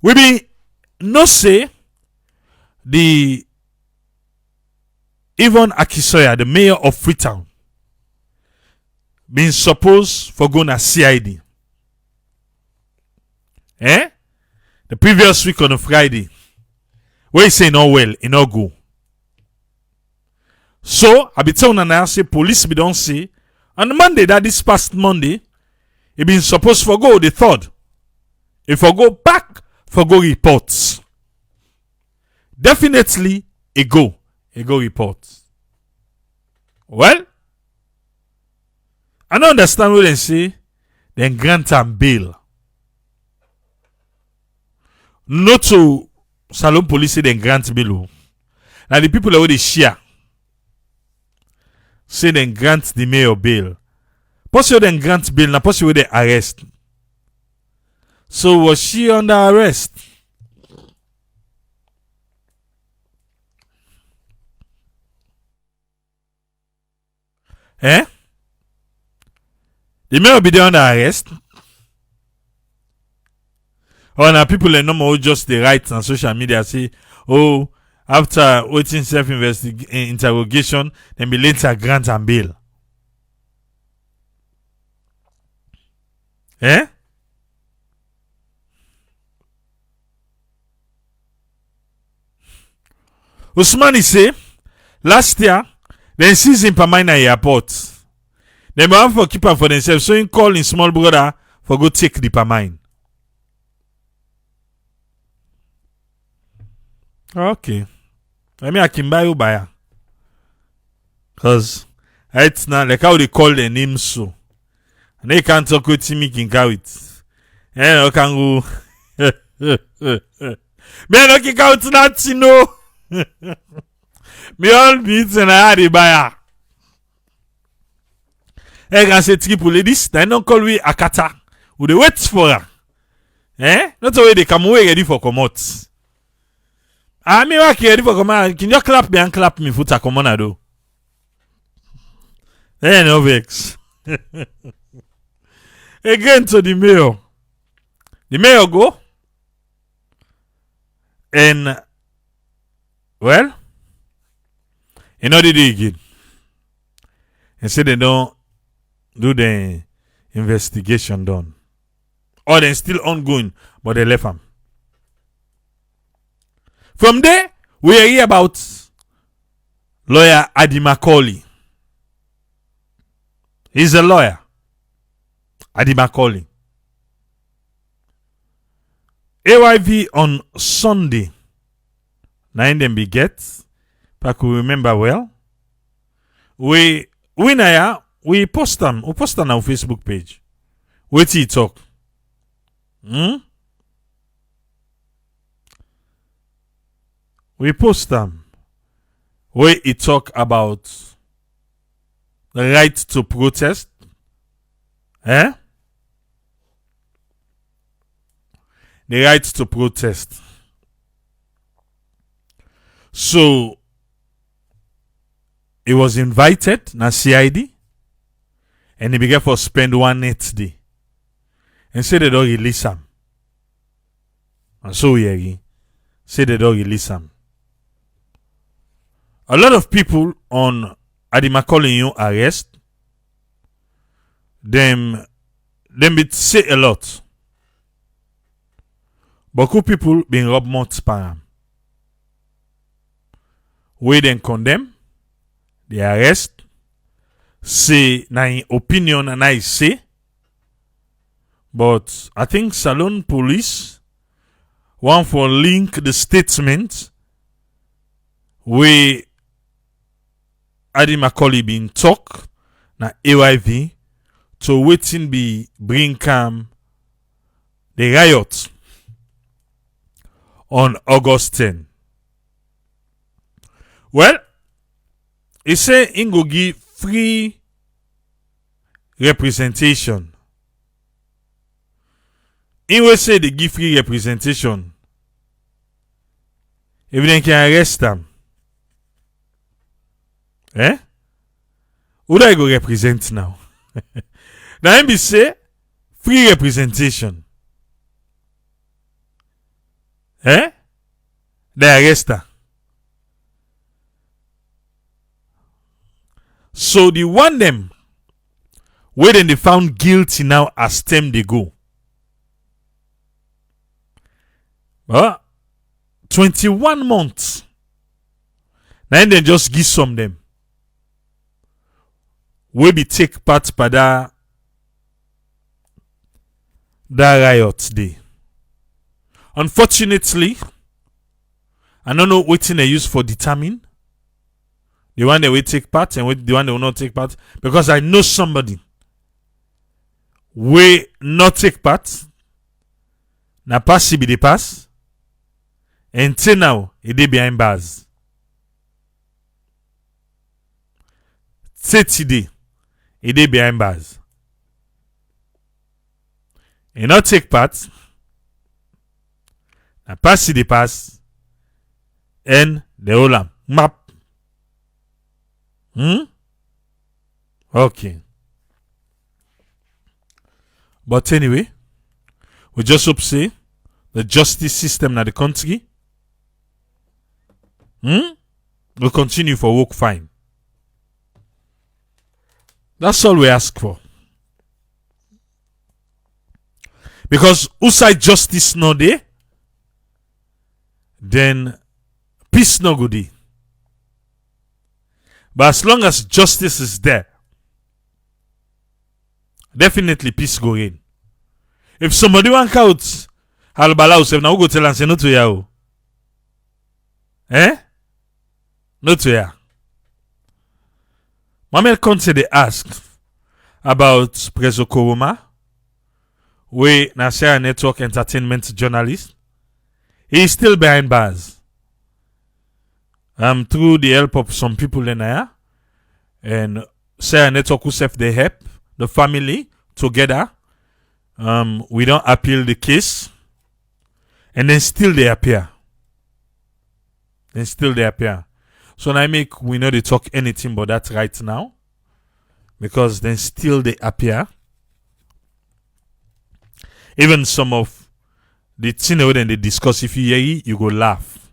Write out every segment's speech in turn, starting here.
We be no say the Yvonne Akisoya, the mayor of Freetown, been supposed for going to CID. The previous week on a Friday. Where he say no well, he no go. So, I be telling you say police be don't say on Monday, that this past Monday, he been supposed for go the 3rd. If for go back, for go reports. Definitely, he go reports. Well, I don't understand what they say. Then grant and bail. Not to Salon Police say then grant bail. Now the people that they share say then grant the mayor bail. Possible then grant bail. Now possible they arrest. So was she under arrest? The mayor be there under arrest? Or now people are normal just the right on social media say, oh, after waiting self-interrogation, then be later grant and bail. Usmani say, last year, they seize him per minor airport. They want for keep am for themselves, so he call his small brother for go take the per mine. Okay. I can buy you buyer. Cause it's not like how they call the name so. And they can't talk with me can carry it. I can go. Me no kick out that you know. Me all beats and I had a buyer. I can say triple ladies, they don't call we Akata. Who they wait for her. Not the way they come away ready for come out. I mean, what ready for come out? Can you clap me and clap me foot a come on do? No vex. Again to the mayor. The mayor go. And well, you know they do again. And say they don't do the investigation done. Or they're still ongoing, but they left them. From there, we hear about lawyer Ady Macauley. He's a lawyer. Ady Macauley. AYV on Sunday. Now them be get. But we remember well. We post them. We post on our Facebook page. Wait till he talk. We post them. Where he talk about the right to protest. The right to protest. So he was invited na CID and he began for spend 1 night day. And say they don't release him. And so we again say they don't release him. A lot of people on Ady Macauley arrest. Them be say a lot. Beaucoup people been robbed more spam. We then condemn, they arrest, say na in opinion and I say. But I think Salon Police want for link the statement where Ady Macauley been talk na AYV to waiting be bring calm the riot on August 10. Well, he say he go give free representation. He will say they give free representation. If they can arrest them. Who do I go represent now? Now him be say free representation. Eh? They arrest her. So the one them where then they found guilty now as time they go. 21 months. Now then just give some them. We be take part by that riot day. Unfortunately, I don't know what thing they use for determine the one that will take part and the one that will not take part, because I know somebody will not take part. Na pass be the pass. Until now, it dey behind bars. Say today, it dey behind bars. He not take part. Na pass the pass. And the whole map. Okay. But anyway, we just hope say the justice system in the country will continue for work fine. That's all we ask for. Because outside justice no dey, then peace no go dey. But as long as justice is there, definitely peace go reign. If somebody want out halbala yourself, now go tell and say no to ya. No to ya. Mamel Conte they asked about Prezo Koroma, we na share network entertainment journalist. He is still behind bars. Through the help of some people in here, and share network who self they help the family together. We don't appeal the case, and then still they appear. So now we know they talk anything but that right now, because then still they appear. Even some of the thing when they discuss, if you hear it, you go laugh,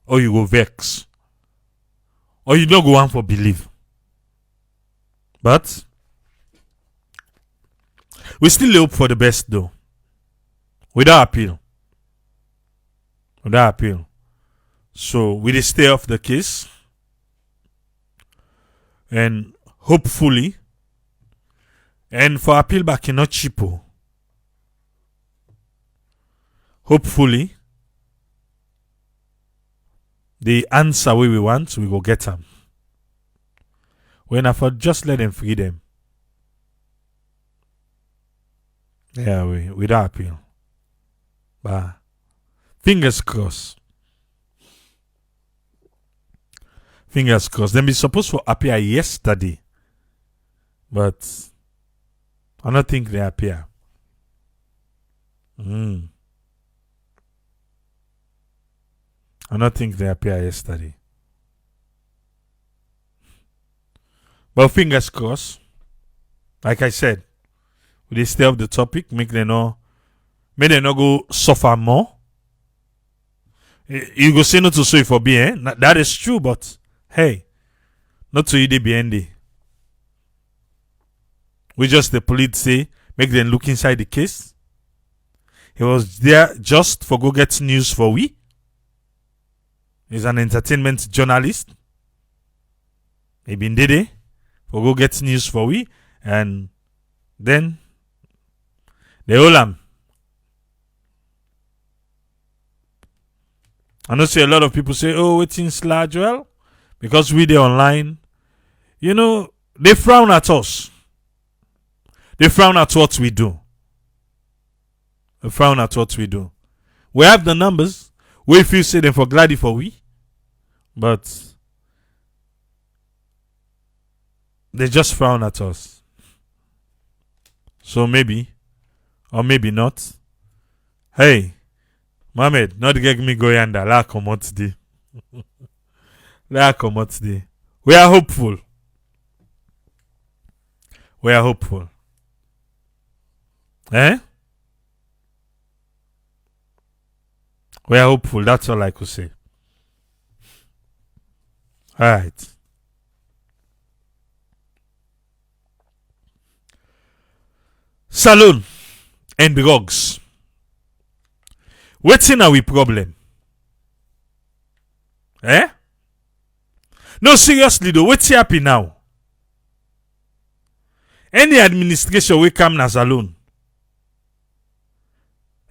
or you go vex, or you don't go on for believe. But we still hope for the best though. Without appeal. So we dey stay off the case. And hopefully, and for appeal back not cheapo. Hopefully, the answer we want, we go get them. When I thought just let them free them. Yeah, without appeal. But fingers crossed. Fingers crossed. Them be supposed to appear yesterday. But I don't think they appear. I don't think they appear yesterday. But fingers crossed. Like I said, we dey stay off the topic, make them not go suffer more. You go say no to so for be, that is true, but hey, not to you they be. We just the police say make them look inside the case. He was there just for go get news for we. He's an entertainment journalist. He been there for go get news for we, and then they hold him. I know see a lot of people say, oh, it's in large. Well, because we there online, they frown at us. They frown at what we do. We have the numbers. We feel say them for glad for we. But they just frown at us. So maybe, or maybe not. Hey, Mohamed, not get me go yonder. La come today. We are hopeful. We are hopeful. That's all I could say. All right. Saloon and drugs. What's in our problem? Eh? No, seriously though, what's happening now? Any administration will come as alone.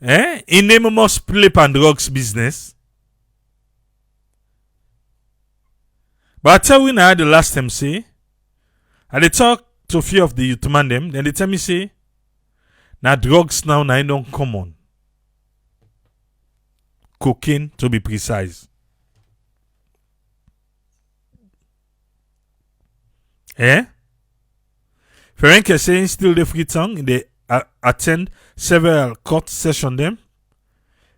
In name must play and drugs business. But I tell you now the last time say, and they talk to a few of the youth man them, then they tell me say, now drugs now don't come on. Cocaine to be precise. Ferenc saying still the free tongue, they attend several court sessions them,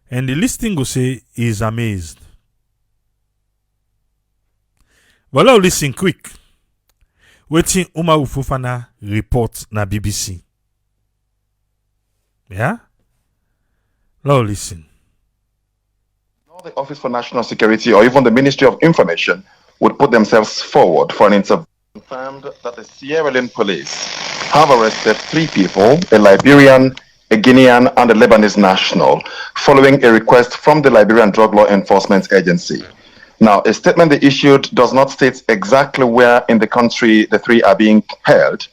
and the listing go say he is amazed. But now listen quick. Waiting Umaru Fofana report na BBC. Yeah? Now listen. The Office for National Security or even the Ministry of Information would put themselves forward for an interview. Confirmed that the Sierra Leone police have arrested 3 people, a Liberian, a Guinean, and a Lebanese national, following a request from the Liberian Drug Law Enforcement Agency. Now, a statement they issued does not state exactly where in the country the 3 are being held.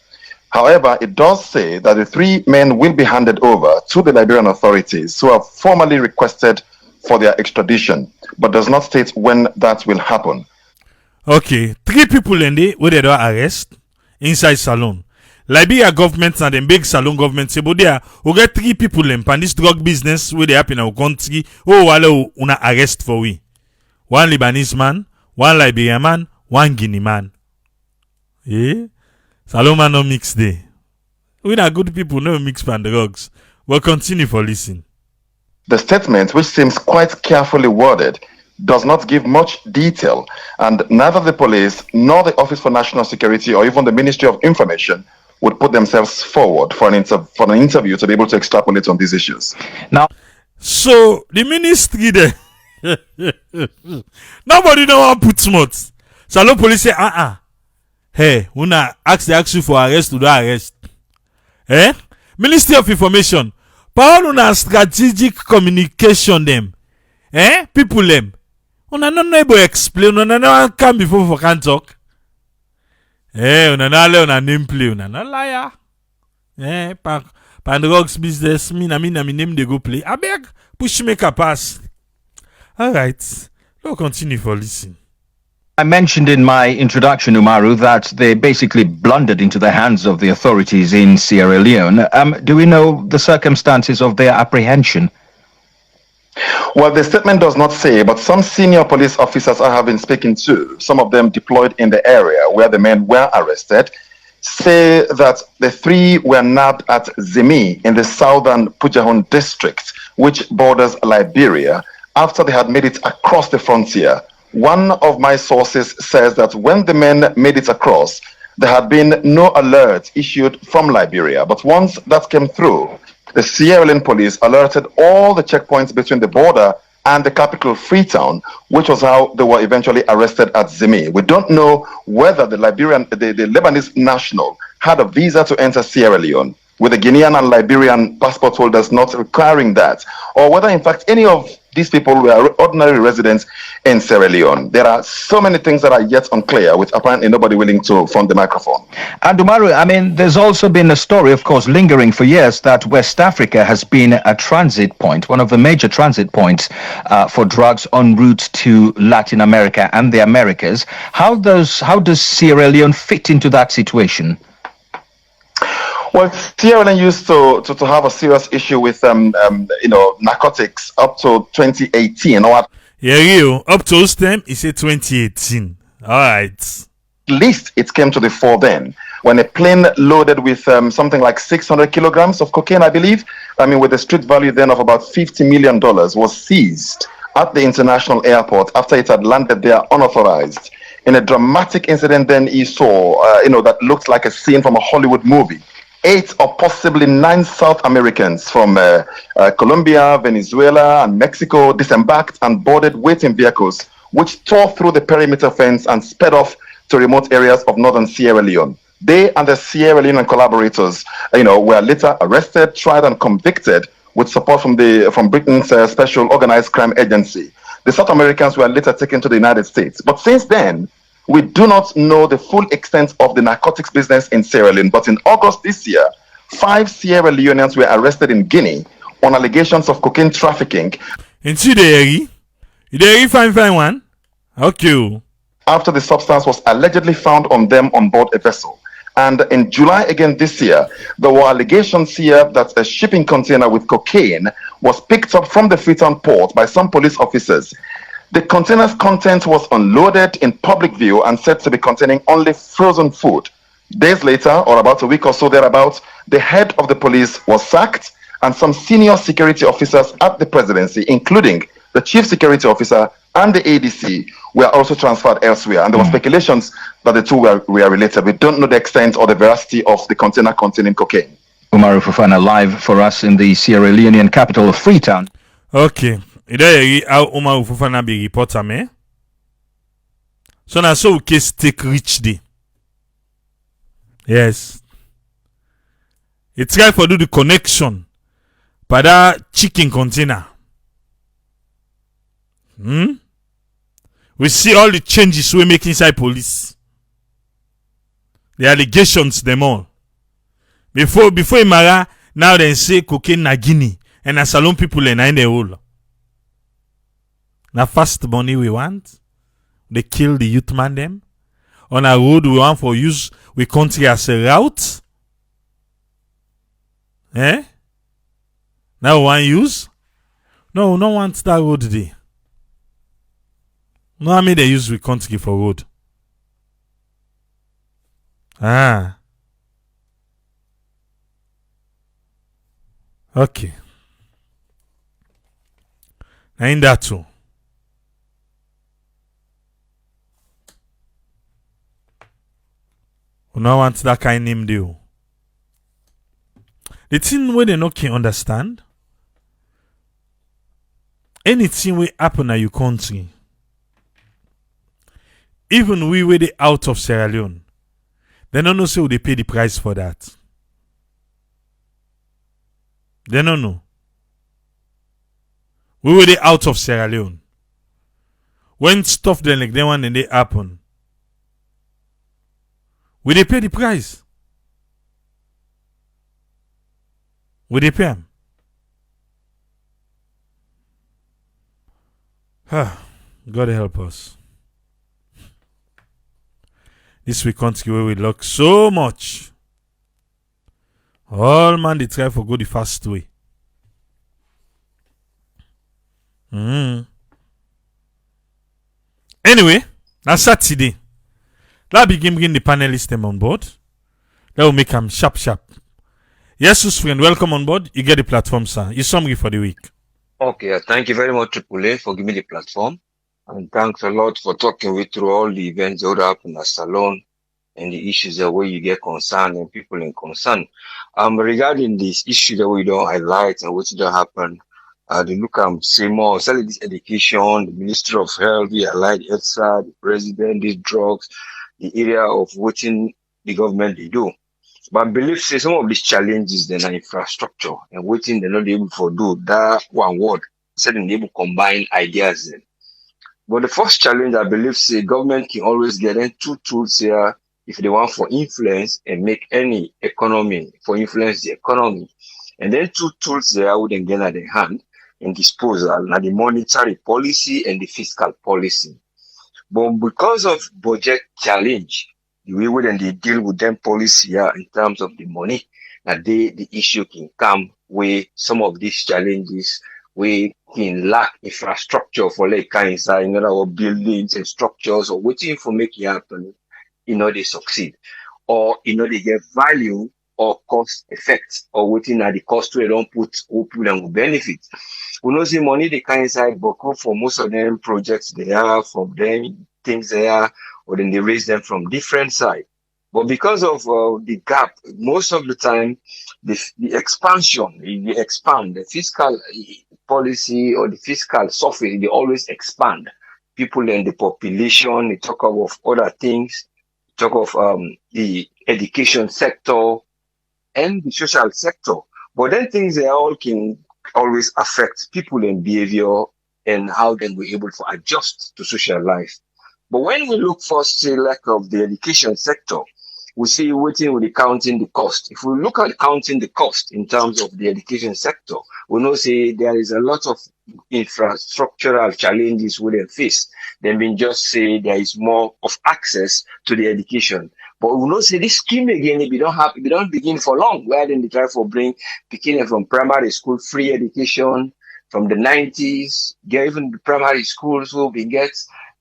However, it does say that the 3 men will be handed over to the Liberian authorities who have formally requested for their extradition, but does not state when that will happen. Okay, 3 people in there where they don't arrest inside Salon. Liberia government and the big Salon government say, but there we get 3 people in this drug business where they happen in our country. Oh, wala una arrest for we. 1 Lebanese man, 1 Liberian man, 1 Guinea man. Salon man no mix there. We are good people, no mix pan drugs. We'll continue for listen. The statement, which seems quite carefully worded, does not give much detail, and neither the police nor the Office for National Security or even the Ministry of Information would put themselves forward for an interview to be able to extrapolate on these issues. Now, so the ministry there, nobody know how to put smart. Salon police say, hey, una ask you for arrest to do arrest. Ministry of Information, power una strategic communication them. People them. Una not able to explain. Una not come before for can talk. Una not le una name play. Una not liar. Pan drugs business. Me name they go play. I beg push make a pass. All right. Let's continue for listen. I mentioned in my introduction, Umaru, that they basically blundered into the hands of the authorities in Sierra Leone. Do we know the circumstances of their apprehension? Well, the statement does not say, but some senior police officers I have been speaking to, some of them deployed in the area where the men were arrested, say that the 3 were nabbed at Zimi in the southern Pujahon district, which borders Liberia, after they had made it across the frontier. One of my sources says that when the men made it across, there had been no alert issued from Liberia, but once that came through, the Sierra Leone police alerted all the checkpoints between the border and the capital, Freetown, which was how they were eventually arrested at Zimi. We don't know whether the Lebanese national had a visa to enter Sierra Leone, with the Guinean and Liberian passport holders not requiring that, or whether in fact any of these people were ordinary residents in Sierra Leone. There are so many things that are yet unclear, with apparently nobody willing to front the microphone. And Umaru, I mean, there's also been a story, of course, lingering for years, that West Africa has been a transit point, one of the major transit points for drugs en route to Latin America and the Americas. How does Sierra Leone fit into that situation? Well, Sierra Leone used to have a serious issue with narcotics up to 2018. Or up to this time, he said 2018. All right. At least it came to the fore then, when a plane loaded with something like 600 kilograms of cocaine, I believe, with a street value then of about $50 million, was seized at the international airport after it had landed there unauthorized. In a dramatic incident then he saw, that looked like a scene from a Hollywood movie. 8 or possibly 9 South Americans from Colombia, Venezuela, and Mexico disembarked and boarded waiting vehicles, which tore through the perimeter fence and sped off to remote areas of northern Sierra Leone. They and the Sierra Leonean collaborators, were later arrested, tried, and convicted with support from Britain's Special Organized Crime Agency. The South Americans were later taken to the United States. But since then, we do not know the full extent of the narcotics business in Sierra Leone. But in August this year, 5 Sierra Leoneans were arrested in Guinea on allegations of cocaine trafficking. Into the fine one. Okay. After the substance was allegedly found on them on board a vessel. And in July again this year, there were allegations here that a shipping container with cocaine was picked up from the Freetown port by some police officers. The container's content was unloaded in public view and said to be containing only frozen food. Days later, or about a week or so thereabouts, the head of the police was sacked, and some senior security officers at the presidency, including the chief security officer and the ADC, were also transferred elsewhere. And there were speculations that the two were related. We don't know the extent or the veracity of the container containing cocaine. Umaru Fofana live for us in the Sierra Leonean capital of Freetown. Okay. Ida how Umaru Fofana be reporter me. So now so case take rich day. Yes. It's try for do the connection by that chicken container. We see all the changes we make inside police. The allegations, them all. Before Imara, now they say cocaine na Guinea and a salon people in the hole. Now fast money we want. They kill the youth man them. On a road we want for use we country as a route. Eh? Now we want use? No, we don't want that road there. No, I mean they use we country for road. Ah. Okay. Now in that too. We don't want that kind of name deal. The thing where they no can understand. Anything will happen in your country. Even we were they out of Sierra Leone. They don't know say they pay the price for that. They don't know. We were they out of Sierra Leone. When stuff then like that one and they happen. Will they pay the price? Will they pay them? God help us. This week country where we look so much. All man they try for go the fast way. Anyway, that's Saturday. Let's begin bringing the panelists them on board. That will make them sharp. Yes, friend, welcome on board. You get the platform, sir. Your summary for the week. Okay, thank you very much, Triple A, for giving me the platform. And thanks a lot for talking me through all the events that happen at Salon and the issues that where you get concerned and people in concern. Regarding this issue that we don't highlight and what don't happen, the look say more, selling this education, the Ministry of Health, the Allied EFSA, the President, these drugs, the area of what the government they do. But I believe say some of these challenges then are infrastructure and waiting they're not able to do that one word. Said they able to combine ideas then. But the first challenge I believe say government can always get in two tools here if they want for influence and make any economy for influence the economy. And then two tools there would then get at the hand in disposal, now the monetary policy and the fiscal policy. But because of budget challenge, the way when they deal with them policy here in terms of the money, that the issue can come where some of these challenges we can lack infrastructure for like kinds of buildings and structures or waiting for making happen, they succeed. Or they get value or cost effects or waiting at the cost where they don't put people and will benefit. We know the money they kind side but come for most of them projects they are from them things they are or then they raise them from different sides. But because of the gap, most of the time, the expansion, they expand the fiscal policy or the fiscal surface, they always expand. People and the population, they talk of other things, talk of the education sector and the social sector. But then things they all can always affect people and behavior and how then we're able to adjust to social life. But when we look first, say, like of the education sector, we see waiting with the counting the cost. If we look at counting the cost in terms of the education sector, we know say there is a lot of infrastructural challenges we they face. They mean just say there is more of access to the education. But we know say this scheme again, if you don't begin for long, where then they try for bring beginning from primary school free education from the 90s, get even the primary schools will be get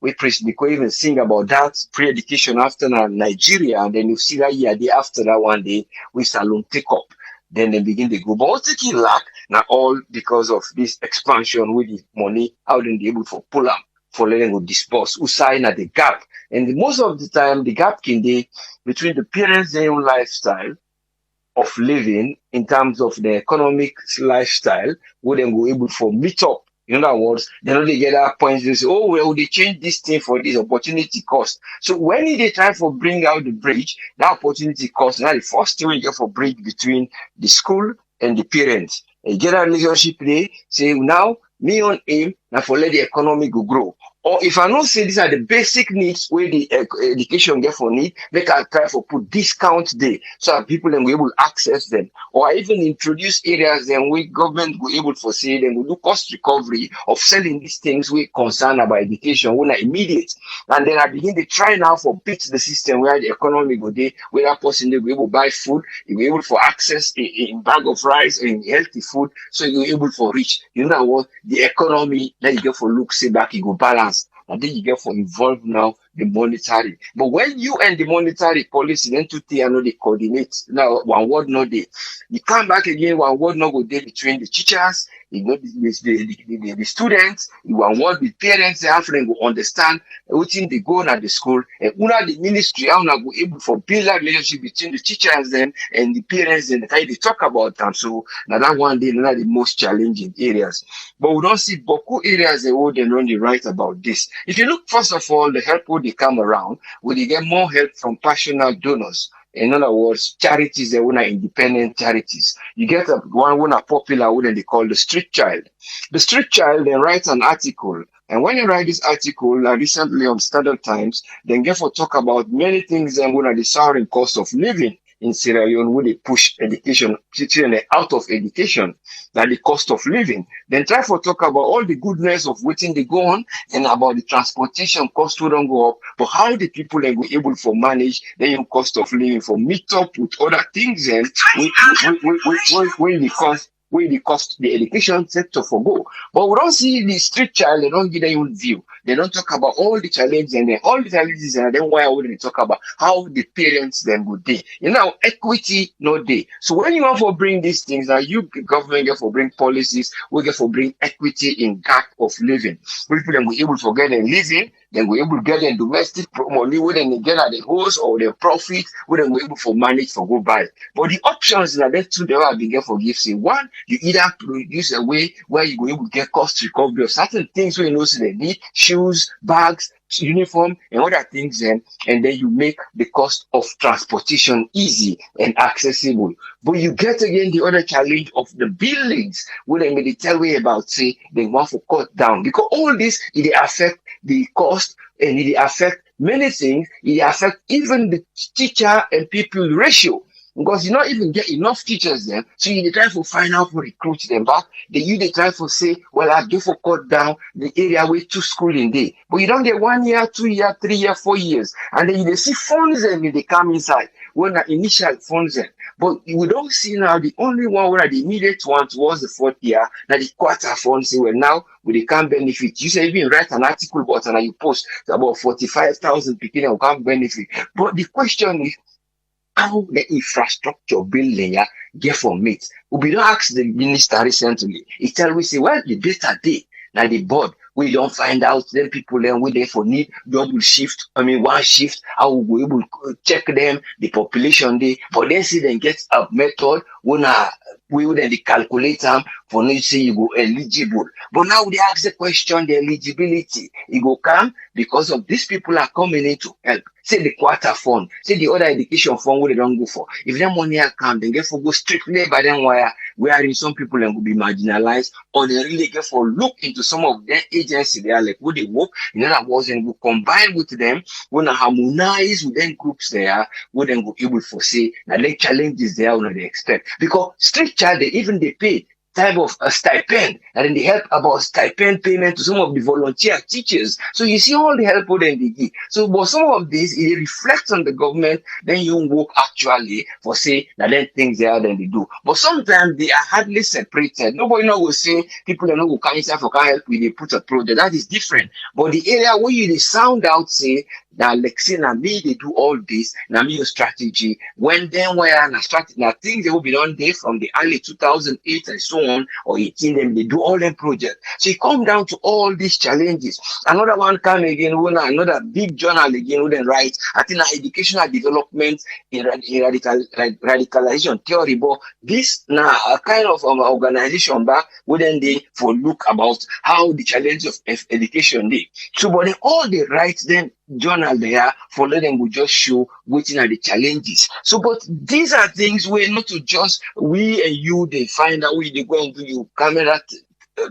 we President Nico even sing about that pre-education after Nigeria, and then you see that year day after that one day we salon take up. Then they begin to go. But what's taking lack now all because of this expansion with the money, how then they able to pull up for letting go disperse, who sign at the gap. And most of the time the gap can be between the parents' their own lifestyle of living in terms of the economic lifestyle, where then go able for meet up. In other words, they know they get that point. They say, oh, well, they change this thing for this opportunity cost. So when they try for bring out the bridge, that opportunity cost, now the first thing we get for bridge between the school and the parents. And get a relationship there, say, now, me on aim, now for let the economy go grow. Or if I not say these are the basic needs where the education get for need, they can try for put discount there so that people then will able to access them. Or even introduce areas then where government will able to say them will do cost recovery of selling these things we concerned about education when are immediate. And then I begin to try now for beat the system where the economy go there, where that person they will able to buy food, you will able for access a bag of rice and healthy food, so you're able for reach. You know what? The economy that you get for look, say back, you go balance. And then you get for involved now the monetary. But when you and the monetary policy, then two things know they coordinate. Now one word no they. You come back again, one word no go there between the teachers, you know the students, one word with parents, they have to go understand everything they go at the school. And una the ministry, how na go able for build that relationship between the teachers then and the parents and the time they talk about them. So now that one day, now the most challenging areas. But we don't see Boku areas they would then only write about this. If you look, first of all, the help would they come around, would they get more help from passionate donors? In other words, charities, they want independent charities. You get one popular one they call the street child. The street child then writes an article. And when you write this article, recently on Standard Times, then get for talk about many things and when the soaring cost of living in Sierra Leone, where they push education, children out of education, that the cost of living. Then try to talk about all the goodness of waiting they go on and about the transportation cost will don't go up, but how the people are able to manage the cost of living for meet up with other things and when the cost the education sector for go. But we don't see the street child, they don't give their own view. They don't talk about all the challenges and then all the challenges and then why would they talk about how the parents then would they. You know, equity no day. So when you want to bring these things, now you government get for bring policies, we get for bring equity in gap of living. People then be able to get a living, then we able to get their domestic money, we then get at the host or the profit, we then we able to manage for go buy. But the options that they two they have been get for give say one, you either produce a way where you go able to get cost recovery of certain things where you know so they need shoes, bags, uniform and other things and then you make the cost of transportation easy and accessible. But you get again the other challenge of the buildings where they may tell you about say they want to cut down because all this it affect the cost and it affect many things. It affect even the teacher and pupil ratio. Because you not even get enough teachers then, so you try to find out to recruit them back. Then you they try to say, well, I do for cut down the area where two schooling day. But you don't get 1 year, 2 year, 3 year, 4 years. And then you see funds and they come inside. When the initial funds then. But we don't see now the only one where the immediate one towards the 4th year, that the quarter funds say, well, now we can't benefit. You say even write an article about and you post about 45,000 people who can't benefit. But the question is, how the infrastructure building get from it. We don't ask the minister recently. He tell we say, well, the data day, now the board, we don't find out, then people then we therefore need double shift, one shift, how we will check them, the population they, but then see then get a method when we would then calculate them for no say you go eligible. But now they ask the question, the eligibility, it go come because of these people are coming in to help. Say the quarter fund, say the other education fund where they don't go for. If that money account, then get for go strictly by then where in some people then will be marginalized, or they really get for look into some of their agency they are like where they work. In other words, and we combine with them, when harmonize with them groups there, we then go able for say that they challenges there when they expect. Because street child they even they pay type of a stipend, and then they help about stipend payment to some of the volunteer teachers. So you see all the help that they give. So, but some of this, it reflects on the government, then you work actually for say that then things there then they do. But sometimes they are hardly separated. Nobody know will say people are not will can't for can help with they put a project. That is different. But the area where you they sound out say that like say now me they do all this, now me your strategy. When then where na strategy now things they will be done there from the early 2008 and so on or 18 them they do all them projects. So it come down to all these challenges. Another one come again when another big journal again who then write I think educational development in radicalization theory, but this now a kind of organization back where then they for look about how the challenge of education they. So but they all they write then journal there for let them will just show waiting at the challenges. So but these are things where not to just we and you they find out where they go and do you camera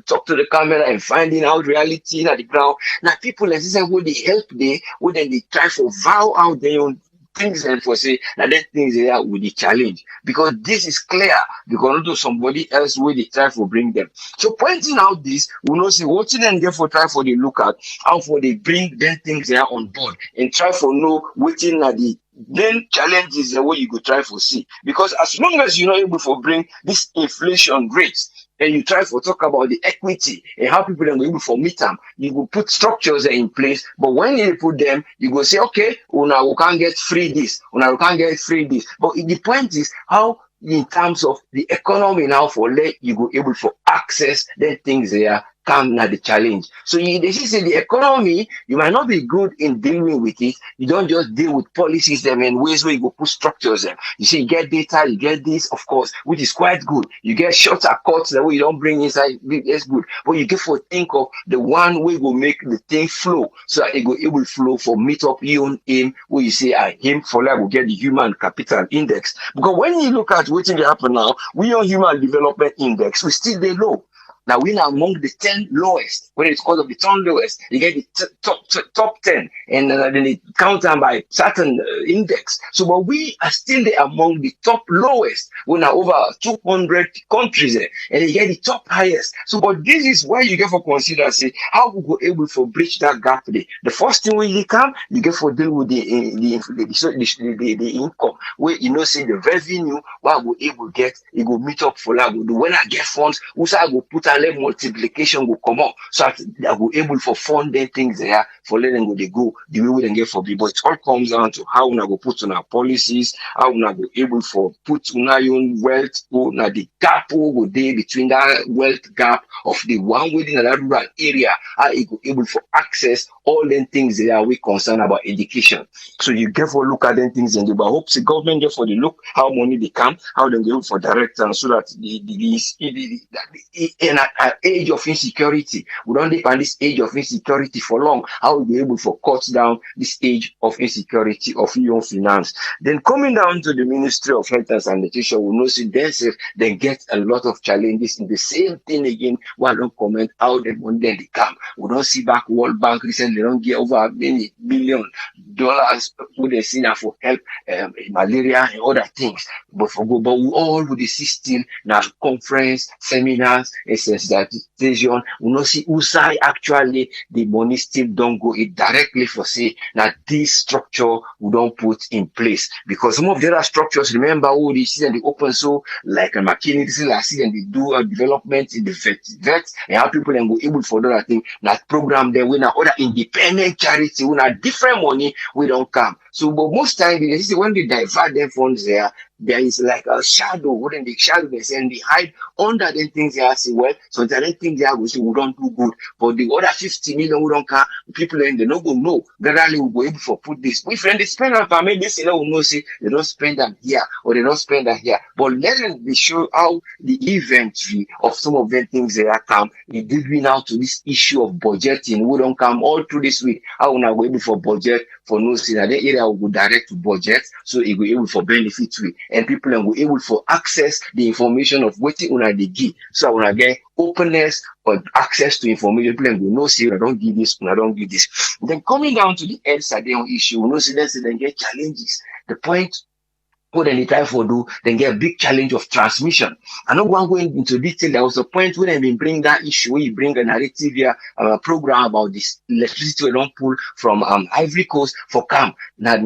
talk to the camera and finding out reality at the ground. Now people as I say would they help they would then they try to vow out their own things and for say that then things there with the challenge because this is clear because not somebody else will they try to bring them. So pointing out this, we know say what then therefore try for the look at how for they bring them things there on board and try for know waiting at the then challenges the way you go try for see because as long as you're not able to bring this inflation rates and you try to talk about the equity and how people are able to meet them, you will put structures in place. But when you put them, you go say, okay, now we can't get free this, now we can't get free this. But the point is how in terms of the economy now for let you go able to access the things there come now the challenge. So they say the economy, you might not be good in dealing with it. You don't just deal with policies them and ways where you go put structures them. You see, you get data, you get this, of course, which is quite good. You get shorter cuts that way you don't bring inside, that's good. But you get for think of the one way will make the thing flow. So that it will flow for meet up you own aim where you say I aim for like will get the human capital index. Because when you look at what's happen now, we on human development index, we still they low. Now we're among the 10 lowest. When it's called of the 10 lowest, you get the top 10, and then they count them by certain index. So, but we are still there among the top lowest. We're now over 200 countries there, and you get the top highest. So, but this is why you get for consider say how we go able to bridge that gap there. The first thing when you come, you get for deal with the income. Where you know say the revenue, what we able to get, you go meet up for that. When I get funds, we say I go put a multiplication will come up so that we're able for funding things there for letting go they go the way we then get for people. But it all comes down to how we go put on our policies, how we go able for put on our own wealth or now the gap go there between that wealth gap of the one within that rural area, how it go able for access all them things there we concerned about education. So you get for look at them things and but I hope the government get for the look how money they come, how they go for direct and so that in an age of insecurity, we don't live on this age of insecurity for long. How will we be able to cut down this age of insecurity of your finance? Then coming down to the Ministry of Health and Sanitation, we know see then get a lot of challenges in the same thing again. We don't comment how the money then they come. We don't see back World Bank recently don't get over many $1 billion who they see now for help malaria and other things. But we all would see still now conference, seminars, sensitization. We not see who side actually the money still don't go it directly for say that this structure we don't put in place because some of the other structures remember who they see and they open so like a McKinney last and they do a development in the vet and how people then go able for that thing that program then we now other independent charity we now different money we don't come. So but most times they see when they divert them funds there there is like a shadow, wouldn't the shadow they say, and they hide under the things they are saying, well, so the things they are we say we don't do good. But the other 50 million we don't care, people in the no go know. Gradually we go able to put this. We friend they spend on for maybe this, will know say they don't spend them here or they don't spend them here. But let them be show how the inventory of some of the things they are come, they giving out to this issue of budgeting. We don't come all through this week. How we go able for budget for no see that the area will go direct to budget, so it will able for benefit we and people will able for access the information of what una they give. So when I get openness or access to information, people will know see I don't give this, I don't give this. Then coming down to the end side issue, we know see then get challenges. The point what they try for do, then get a big challenge of transmission. I don't want going into detail. There was a point when they bring that issue, where you bring a narrative here, a program about this electricity we don't pull from Ivory Coast for camp, na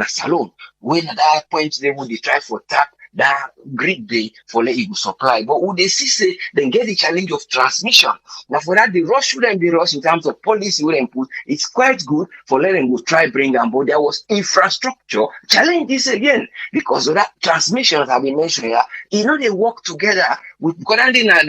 salon. When at that point they would try for tap that grid day for let it supply. But would they see say then get the challenge of transmission? Now for that the rush shouldn't be rushed in terms of policy wouldn't put. It's quite good for letting go try bring them, but there was infrastructure challenge this again because of that transmission that have been mentioned here. You know they work together with currently na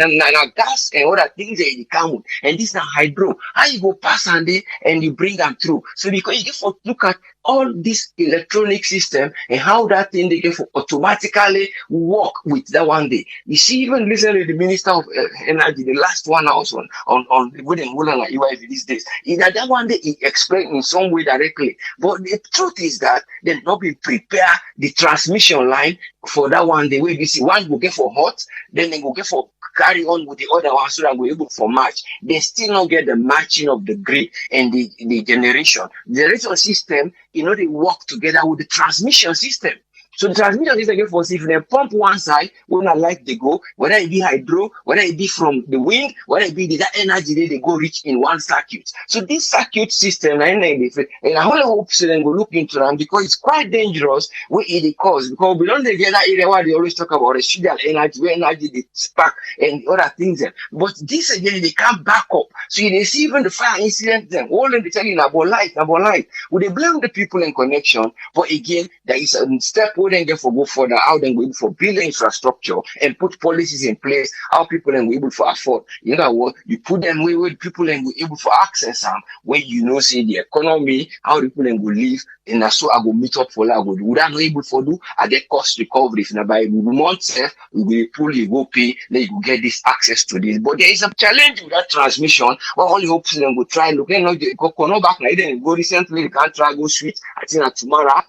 gas and other things that they come with, and this na hydro. How you go pass and they and you bring them through? So because you get for look at all this electronic system and how that thing they get for automatically work with that one day. You see, even recently the Minister of Energy, the last one also on the wooden like EYV these days, in that one day he explained in some way directly. But the truth is that they not been prepare the transmission line for that one day. Where you see one will get for hot, then they will get for carry on with the other one so that we're able for match. They still not get the matching of the grid and the generation. The generation system, they work together with the transmission system. So the transmission system get for if they pump one side, when I like they go, whether it be hydro, whether it be from the wind, whether it be that energy they go reach in one circuit. So this circuit system, and I only hope so then go look into them because it's quite dangerous where it cause because we don't get that area where they always talk about residual energy, where energy they spark and other things. But this again they can't back up. So you see even the fire incident then all them they tell you about life. Would they blame the people in connection? But again, there is a step where then get for go further, how then go able for build infrastructure and put policies in place, how people then go able for afford. You know what? You put them where people then go able for access them, where see the economy, how people then go live, and so I go meet up for that. Would I not able for do at the cost recovery? If by month we will pull you go pay, then you go get this access to this. But there is a challenge with that transmission. Well, all you hope them go try look. They go back now. Then go recently, they can't try go switch. I think tomorrow,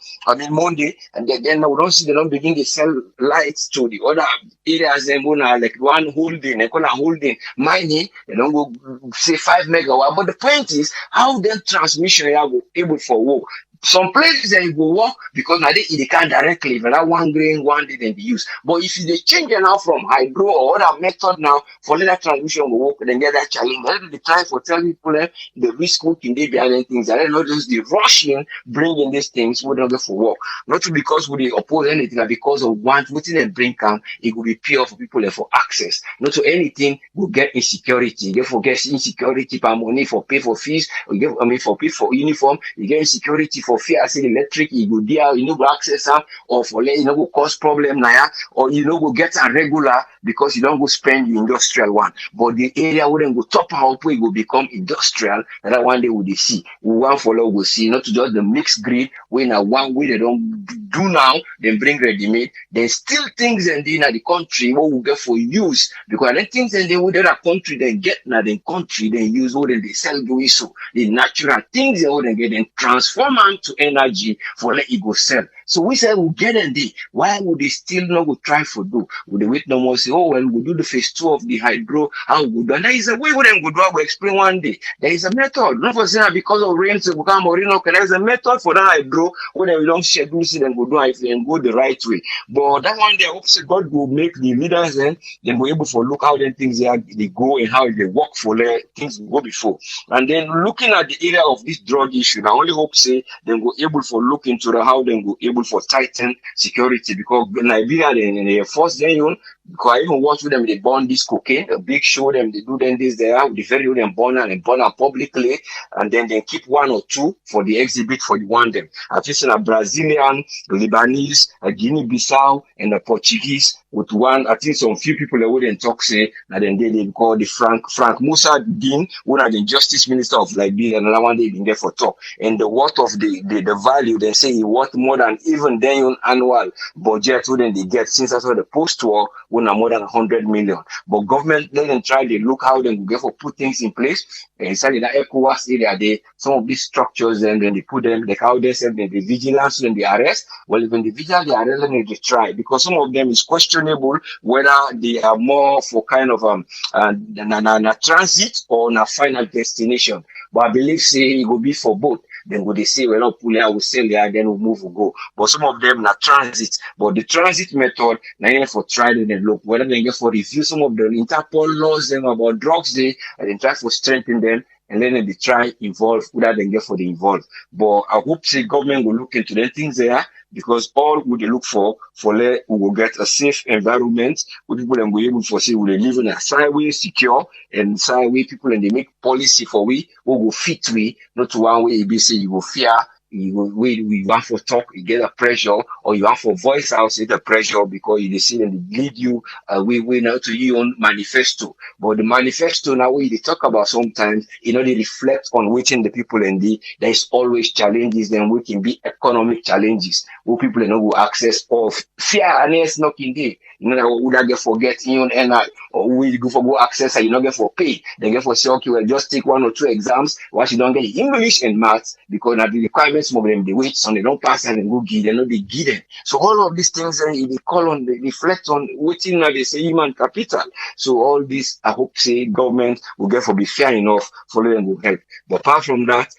Monday, and then we don't see they don't begin to sell lights to the other areas. Then go now like one holding, they call a holding mining. They don't go say 5 megawatt. But the point is how then transmission are able for work. Some places they go work because now they can't directly, but that one grain one day then be used. But if they change it now from hydro or other method now for that transmission will work, then get that challenge. Then they try for tell people the risk can they behind things. And then not just the rushing bringing these things we don't go for work. Not because we oppose anything, but because of one within and bring come, it will be pure for people for access. Not to anything will get insecurity. You get for get insecurity per money for pay for fees, you get for pay for uniform, you get insecurity for fear as electric, you go there, go access them, or for go cause problem now, or go get a regular because you don't go spend the industrial one. But the area wouldn't go top out where it will become industrial, and that one day would see. We want follow will see, not to just the mixed grid, when one way they don't do now, then bring ready made, then still things and in the country what we get for use. Because then things and then with other country then get now the country then use what they sell do so the natural things they wouldn't get then transform to energy for let it go sell. So we say we'll get in there. Why would they still not go try for do? Would they wait no more say, oh well, we'll do the phase 2 of the hydro, how we do? And there is a way we then go do. I will explain one day. There is a method. Not for saying because of rain to become or there is a method for that hydro when we don't schedule it and go do if they go the right way. But that one day I hope so God will make the leaders then go able for look how then things they go and how they work for things go before. And then looking at the area of this drug issue, I only hope say then go able for look into how then go able for tighten security because Nigeria then first then Because I even watch with them, they burn this cocaine, a big show them, they do them this, they have the very them burn and burn them publicly, and then they keep one or two for the exhibit for the one them. I've seen a Brazilian, a Lebanese, a Guinea-Bissau, and a Portuguese with one. I think some few people that wouldn't talk say, and then they call the Frank Musa Dean, who are the Justice Minister of Liberia, and another one they been there for talk. And the worth of the value, they say it worth more than even their annual budget wouldn't they get since after the post-war when are more than 100 million. But government doesn't try to look how they go for put things in place. And inside that ECOWAS area, they some of these structures and then they put them like how they said the vigilance and the arrest. Well, even the vigilance, the arrest, and they try because some of them is questionable whether they are more for kind of transit or a final destination. But I believe say it will be for both. Then would they say, well, no, pull out, we'll sell there, then we'll move, we'll go. But some of them not transit. But the transit method, now for trying and look, whether they get for review some of the Interpol laws them about drugs, they and then try for strengthen them. And then they try involve without they get for the involved. But I hope the government will look into the things there because all we look for we will get a safe environment where people will be able to say we live in a sideway secure and sideway people and they make policy for we will fit we not one way be say you will fear we want for talk, you get a pressure, or you want for voice out, the pressure because you see them lead you we now to your own manifesto. But the manifesto now we talk about sometimes, they reflect on within the people and there is always challenges, then we can be economic challenges where people will access of fear and it's not in there. Would I get forget you and or we go for go access and you not get for pay. They get for say, okay, well, just take 1 or 2 exams, once you don't get English and maths, because now the requirements of them, they wait, so they don't pass and they go give, they know they give them. So all of these things, they call on, they reflect on waiting now, they say human capital. So all this, I hope, say, government will get for be fair enough for them will help. But apart from that,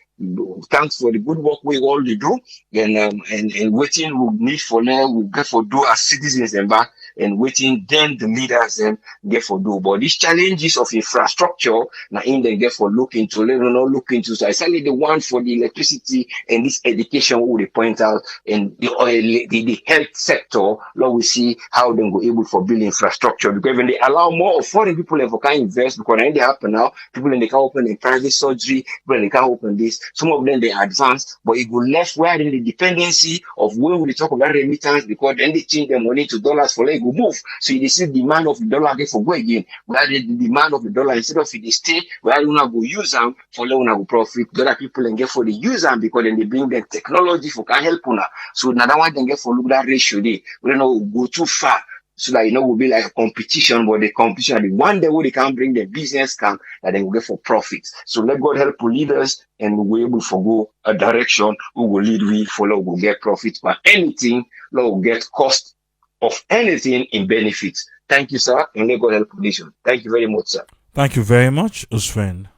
thanks for the good work we all do, and waiting we need for them, we get for do as citizens and back, and waiting then the leaders then get for do. But these challenges of infrastructure, now in them get for look into, let them not look into. So I certainly the one for the electricity and this education we point out, and the health sector, now we see how they go able for build infrastructure because when they allow more foreign people if can invest because when they happen now, people in they can open a private surgery, people they can open this. Some of them they advance, but it go left where in the dependency of when we talk about remittance because then they change their money to dollars for like go move. So you see demand of the dollar get for go again. Where the demand of the dollar instead of it stay where you wanna go use them for let una go profit. The other people and get for the use them because then they bring them technology for can help una. So another one then get for look that ratio there. We don't know go too far. So that will be like a competition, but the competition, the one day where they can bring the business can that they will get for profits. So let God help leaders and we're able to go a direction who will lead we follow will get profits. But anything, Lord will get cost of anything in benefits. Thank you, sir, and let God help nation. Thank you very much, sir. Thank you very much, Usfend.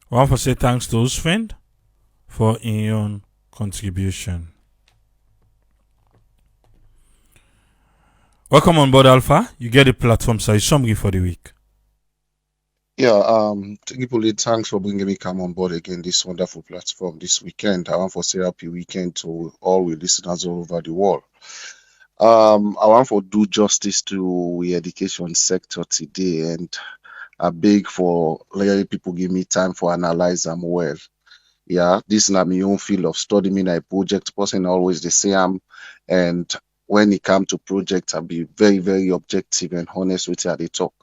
I want to say thanks to Usfend for your contribution. Welcome on board, Alpha. You get the platform, sir. It's summary for the week. Yeah, thanks for bringing me come on board again this wonderful platform this weekend. I want to say happy weekend to all we listeners all over the world. I want to do justice to the education sector today, and I beg for letting people give me time for analyze them well. Yeah, this is not my own field of study. Me, a project person always the same, and when it comes to projects, I'll be very, very objective and honest with you at the talk.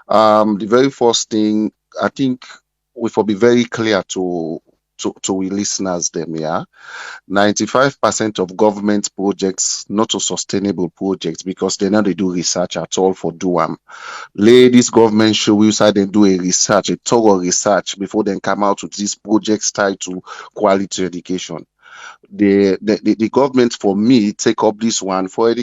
The very first thing, I think we will be very clear to we listeners them, yeah. 95% of government projects not a sustainable projects because they not they do research at all for do Ladies government show you how they do a research, a thorough research before they come out with these projects tied to quality education. The government for me take up this one for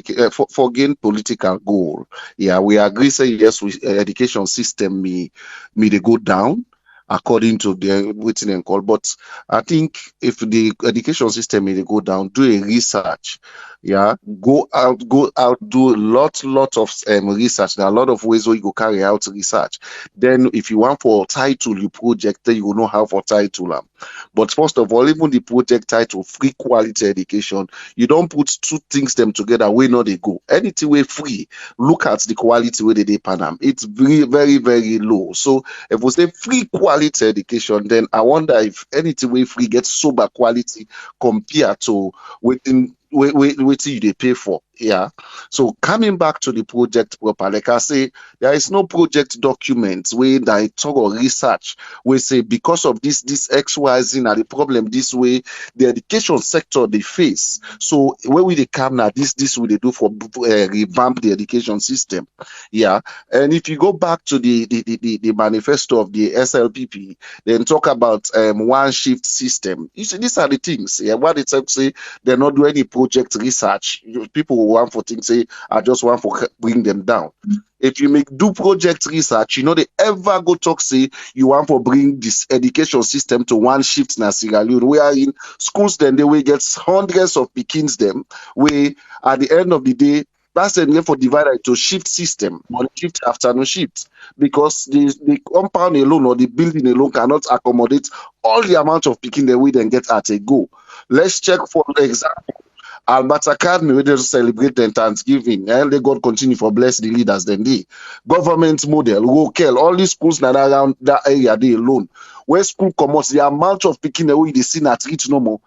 gain political goal. Yeah, we agree say yes, with education system me they go down, according to the waiting and call. But I think if the education system may go down, do a research. Yeah, go out, do a lot of research. There are a lot of ways where you go carry out research. Then, if you want for title your project, then you will know how for title them. But first of all, even the project title, free quality education, you don't put two things them together. Where not they go. Anything way free. Look at the quality where they pan am. It's very low. So if we say free quality education, then I wonder if anything way free gets sober quality compared to waiting you they pay for. Yeah. So coming back to the project proper, like I say, there is no project document where I talk or research we say because of this XYZ now the problem this way the education sector they face. So where we they come now, this will they do for revamp the education system. Yeah. And if you go back to the manifesto of the SLPP, then talk about one shift system. You see, these are the things. Yeah, what it's say they're not doing any project research. People who want for things say I just want for bring them down. If you make do project research, you know they ever go talk say you want to bring this education system to one shift na Sierra Leone, where in schools then they will get hundreds of pickings them, where at the end of the day that's the for divide it to shift system, morning shift, afternoon shift, because the compound alone or the building alone cannot accommodate all the amount of picking that we then get at a go. Let's check for example. Alberta Academy, where they celebrate their Thanksgiving, and they God continue for bless the leaders. Then the government model, Rokel, all these schools that are around that area, they alone. Where school comes, the amount of picking away they see at reach no more.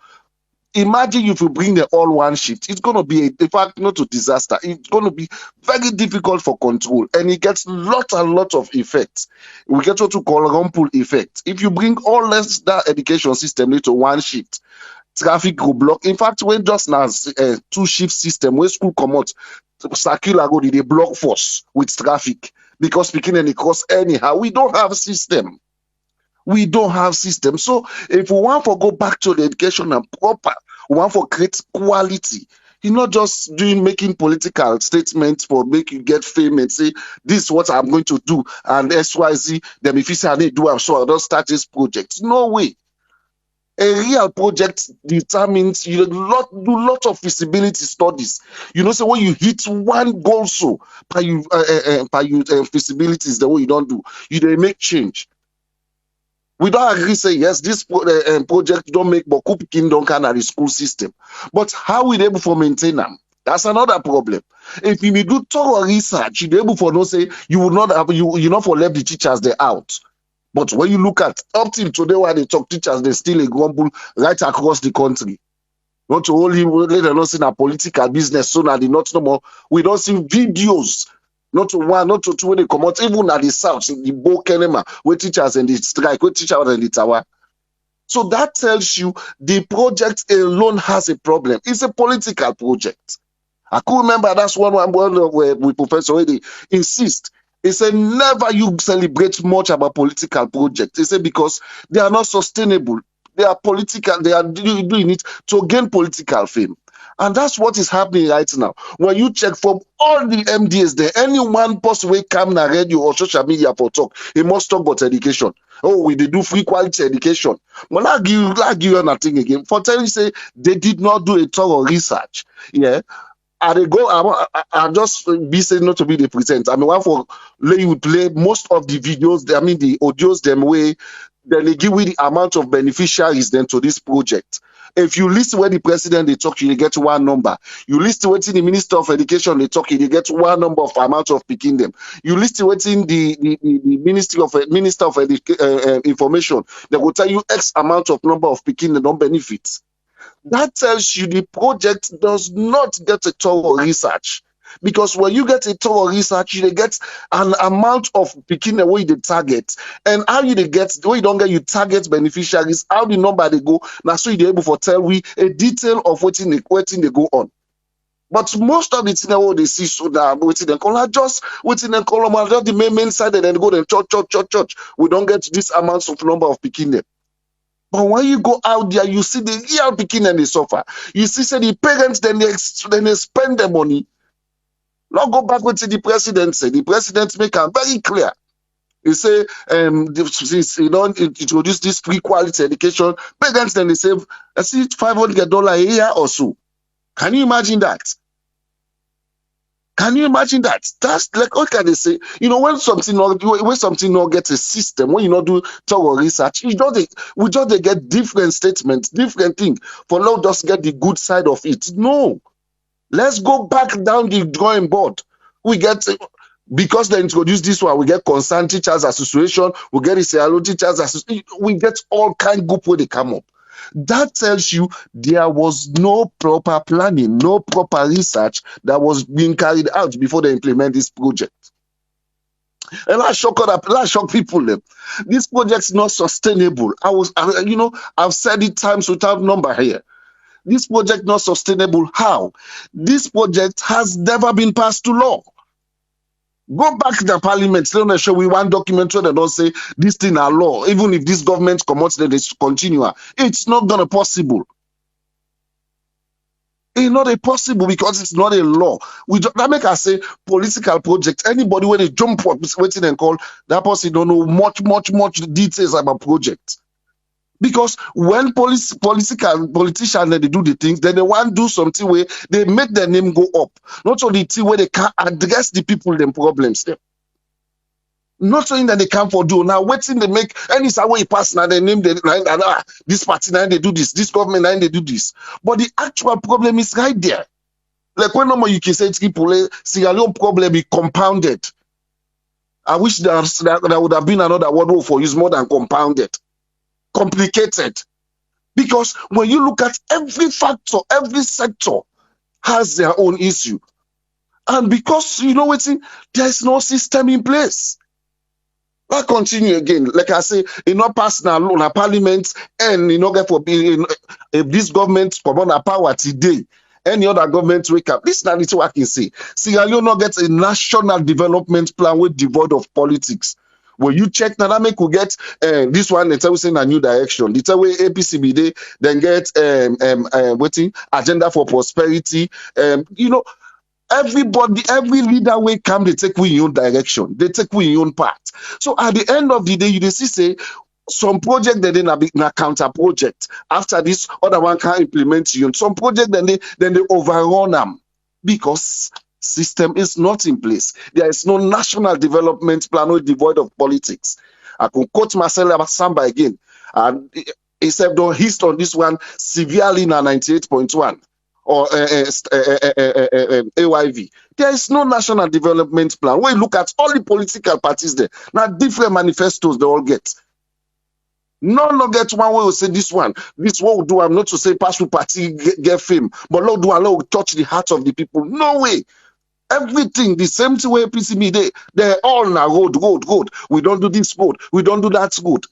Imagine if you bring the all one shift, it's going to be, in fact, not a disaster. It's going to be very difficult for control, and it gets lot and lot of effects. We get what to call rumple effect. If you bring all less that education system into one shift, traffic will block. In fact, when just now two shift system, when school come out, circular go they block force with traffic because speaking any cross anyhow. We don't have system. We don't have system. So if we want to go back to the education and proper, we want to create quality. You're not just doing making political statements for make you get fame and say this is what I'm going to do and XYZ. Then if you say I need to do, I'm sure I don't start this project. No way. A real project determines you do lot of feasibility studies. You know, so when you hit one goal, so by you feasibility is the way you don't do. You they make change. We don't agree say yes, this project don't make but cooking don't can at the school system. But how we able to maintain them? That's another problem. If you do thorough research, you're able for no say you will not have you not for left the teachers they out. But when you look at up till today, while they talk teachers, they still a grumble right across the country. Not to only later not see a political business, so now the not no more. We don't see videos. Not to one, not to two when they come out, even at the south, in the Bokenema, where teachers and the strike, where teachers and the tower. So that tells you the project alone has a problem. It's a political project. I could remember that's one where we Professor already insist. He said, never you celebrate much about political projects. He said, because they are not sustainable. They are political. They are doing it to gain political fame. And that's what is happening right now. When you check from all the MDs there, any one person will come on radio or social media for talk, he must talk about education. Oh, we do free quality education. But I'll give you nothing again. For telling you, say, they did not do a thorough research. Yeah. I just be saying not to be the present. I mean, one for let you play most of the videos, I mean the audios them way, then they give you the amount of beneficiaries then to this project. If you listen when the president they talk, you get one number. You listen when the minister of education they talk, you get one number of amount of picking them. You listen when the minister of information, they will tell you X amount of number of picking the non-benefits. That tells you the project does not get a thorough research. Because when you get a thorough research, you get an amount of picking away the target. And how you get, when you don't get you target beneficiaries, how the number they go, now so you're able to tell we a detail of what they go on. But most of the thing what they see so that waiting they call just waiting and call them just the main side and then go then church. We don't get this amounts of number of picking them. But when you go out there, you see the real picking and they suffer. You see, say the parents then they spend the money. Now go back to the president say. The president make it very clear. They say introduce this free quality education. Parents then they save $500 a year or so. Can you imagine that? Can you imagine that? That's like, what can they say? When something not gets a system, when you not do thorough research, we just get different statements, different things. For now, just get the good side of it. No, let's go back down the drawing board. Because they introduced this one, we get concerned teachers association, we get the teachers association, we get all kind of group where they come up. That tells you there was no proper planning, no proper research that was being carried out before they implement this project. And I shock people. This project's not sustainable. I've said it times without number here. This project not sustainable. How? This project has never been passed to law. Go back to the parliament. Let us show we one document where they don't say this thing are law. Even if this government commits that it's continue, it's not gonna possible. It's not a possible because it's not a law. That make us say political project. Anybody when they jump up, waiting and call that person don't know much details about project. Because when politicians they do the things, then they want to do something where they make their name go up. Not only thing where they can address the people them problems. Not saying that they can't for do now. Waiting they make any way pass now they name this party now they do this government now they do this. But the actual problem is right there. Like when normal you can say people Sierra Leone problem is compounded. I wish there would have been another word for use more than compounded. Complicated, because when you look at every factor, every sector has their own issue, and because there is no system in place. I continue again, like I say, not pass now on a parliament, and get for being if this government come on a power today, any other government wake up. This is not what I can say. Sierra Leone not get a national development plan with devoid of politics. When you check now, make we get this one, it's always in a new direction. The way APCBD then get waiting agenda for prosperity. Everybody, every leader will come, they take we in your direction, they take we in your own path. So at the end of the day, you see say some project that then a counter project. After this, other one can implement you. Some project then they overrun them because system is not in place. There is no national development plan or devoid of politics. I could quote Marcel Samba again, and he said don't hit on this one severely in 98.1 or AYV. There is no national development plan. When you look at all the political parties there, now different manifestos they all get. None of get one way will say this one will do. I'm not to say pass through party get fame, but Lord do allow touch the heart of the people. No way. Everything the same way PCB they're all now road. We don't do this road, we don't do that road.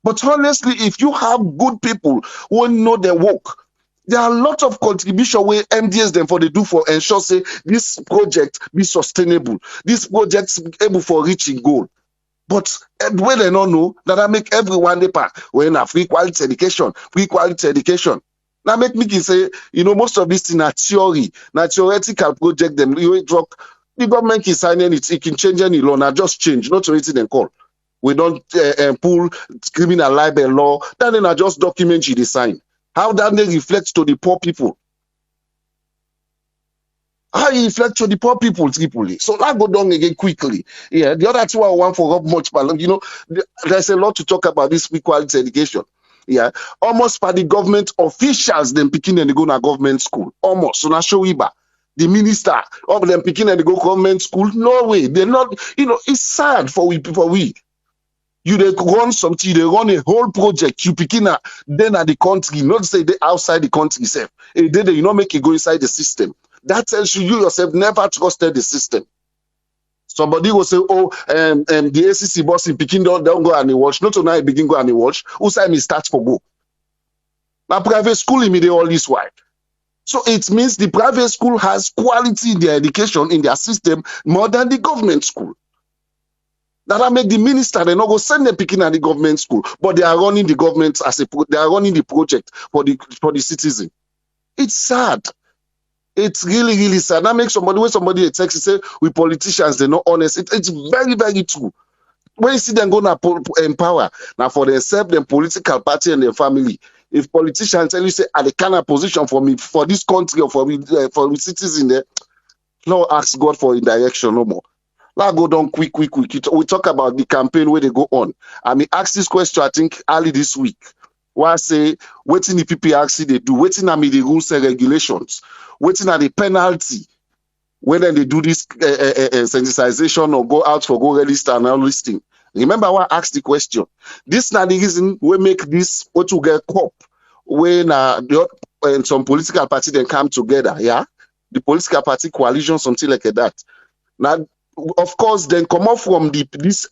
But honestly, if you have good people who know their work, there are a lot of contribution where MDS them for they do for ensure say this project be sustainable, this project able for reaching goal. But when they don't know that I make everyone the part when a free quality education. Now make me say, most of this thing are theory, theoretical project them. The government is signing it can change any law, now just change, not to anything and call. We don't pull criminal libel law, then I just document you design. How that they reflect to the poor people? How it reflect to the poor people, Tripoli. So that go down again quickly. Yeah, the other two I want for up much, but there's a lot to talk about this free quality education. Yeah, almost by the government officials, them picking and they go to government school. Almost. So now show Iba, the minister of them picking and they go government school. No way. They're not, it's sad for we. You they run something, they run a whole project, you picking then at the country, not say they outside the country itself. A day they make it go inside the system. That tells you yourself never trusted the system. Somebody will say, the ACC boss in Peking don't go and watch. Not now begin go and watch. Who say me start for go? Now private school in all this while. So it means the private school has quality in their education, in their system, more than the government school. That I make the minister, they not go send them picking at the government school, but they are running the government they are running the project for the citizen. It's sad. It's really, really sad. That makes somebody a text say we politicians, they're not honest. It's very, very true. when you see them go na empower, now for themselves, them political party and their family. If politicians tell you say at the kind of position for me for this country or for me for the citizens there, no ask God for a direction no more. Let's go down quick. We talk about the campaign where they go on. I mean, ask this question, I think, early this week. Why I say, waiting the PPRC they do, waiting I mean the rules and regulations, waiting at the penalty, whether they do this sensitization or go out for go register and all listing. Remember what I asked the question. This not the reason we make this what to get cop when some political party then come together, yeah? The political party coalition, something like that. Now, of course, then come off from this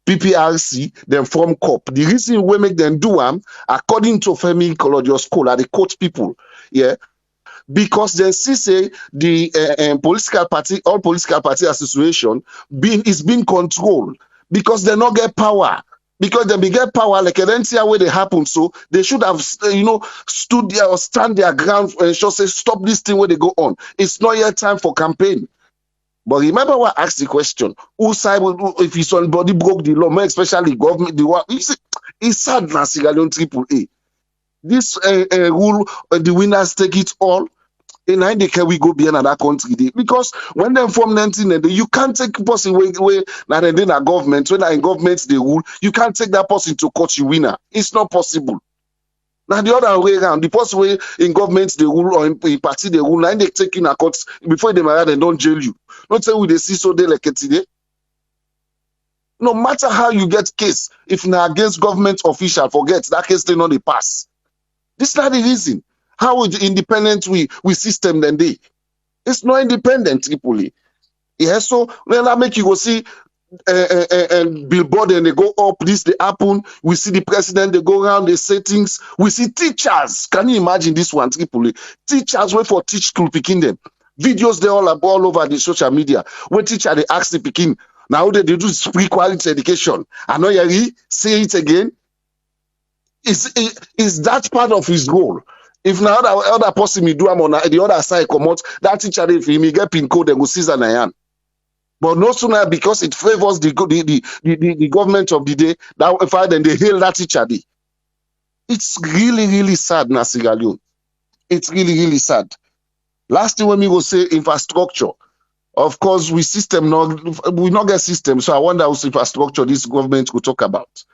PPRC, then from COP. The reason we make them do them, according to Femi Kolodios School, are the coach people, yeah, because then see say the political party, all political party association, is being controlled because they not get power. Because they get power, like an NCR where they happen, so they should have, stood there or stand their ground and just say, stop this thing where they go on. It's not yet time for campaign. But remember what I asked the question: who side if somebody broke the law, more especially government? It's sad now, Sierra Leone AAA. This rule, the winners take it all. In 90 can we go be another country day? Because when they form 19, you can't take person way now then a government when in government they rule, you can't take that person to court you winner. It's not possible. Now the other way around, the person way in government they rule or in party they rule, now they take in a court before they marry, they don't jail you. Not say we they see so they like it today. No matter how you get case, if now against government official, forget that case they not they pass. This is not the reason. How would independent we system then they? It's not independent, Tripoli. Yeah, so then I make you go see billboard and they go up, this they happen. We see the president, they go around, they say things. We see teachers. Can you imagine this one, Tripoli? Teachers wait for teach school picking them. Videos they all over the social media. When teacher they ask the picking, now they do free quality education. I know you say it again. Is that part of his goal? If now other person me do am on the other side come out, that teacher if he get pin code and go Caesar Nayan. But no sooner because it favors the government of the day, that if I then they hail that teacher day. It's really, really sad, Sierra Leone. It's really, really sad. Last thing when we will say infrastructure. Of course, we not get system. So I wonder what infrastructure this government could talk about.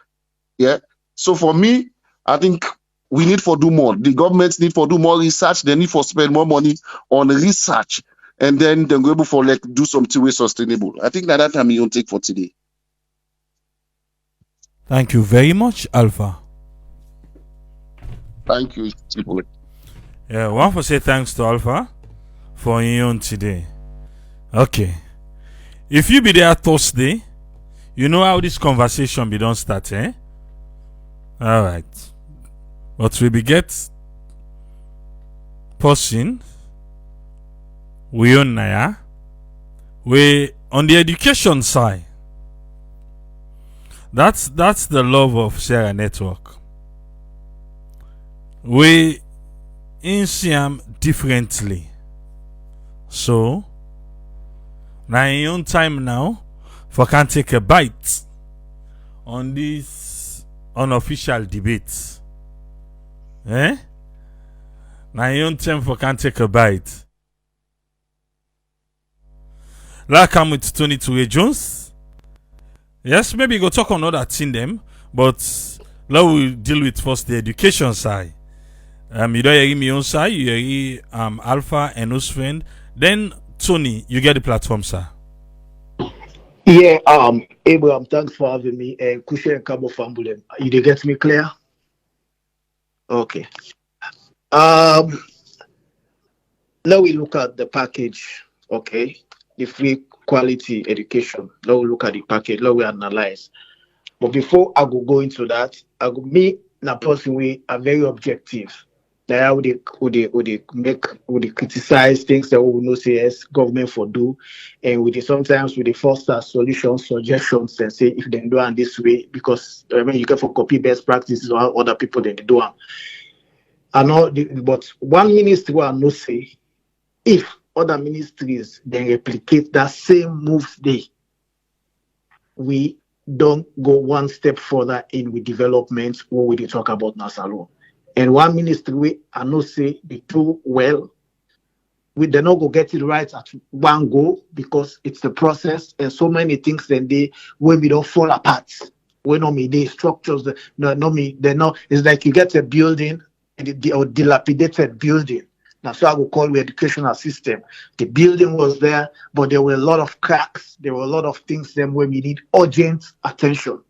Yeah. So for me, I think we need to do more. The governments need to do more research. They need to spend more money on research, and then they're able for do something sustainable. I think that time you take for today. Thank you very much, Alpha. Thank you, people. Yeah, I want to say thanks to Alpha for your own today. Okay, if you be there Thursday, you know how this conversation be done start, eh? All right. But we be get person we own now. We on the education side. That's the love of Sarah Network. We in Siam differently. So now in your own time now, for can take a bite on this unofficial debate. Eh? Now your own time for can take a bite. Like come with Tony Ture Jones. Yes, maybe go talk on other thing them, but now we deal with first the education side. You don't hear me on side, you hear Alpha and his friend. Then Tony, you get the platform, sir. Yeah, Abraham, thanks for having me. Kushe and Kabo Fambulem. You did get me clear? Okay. Now we look at the package, okay? The free quality education. Now we look at the package, now we analyze. But before I go into that, me, na person we are very objective. Now would they criticize things that we know say yes, government for do, and we sometimes we foster solutions, suggestions, and say if they do it this way, because when you get for copy best practices or other people they do it. I know, but one ministry will not say if other ministries then replicate that same move we don't go one step further in with development what we dey talk about now salon. And one ministry we I know say they do well. We they not go get it right at one go because it's the process and so many things then they when we don't fall apart. When no me they structures no me they not it's like you get a building and or dilapidated building. That's what I would call the educational system. The building was there, but there were a lot of cracks. There were a lot of things then where we need urgent attention.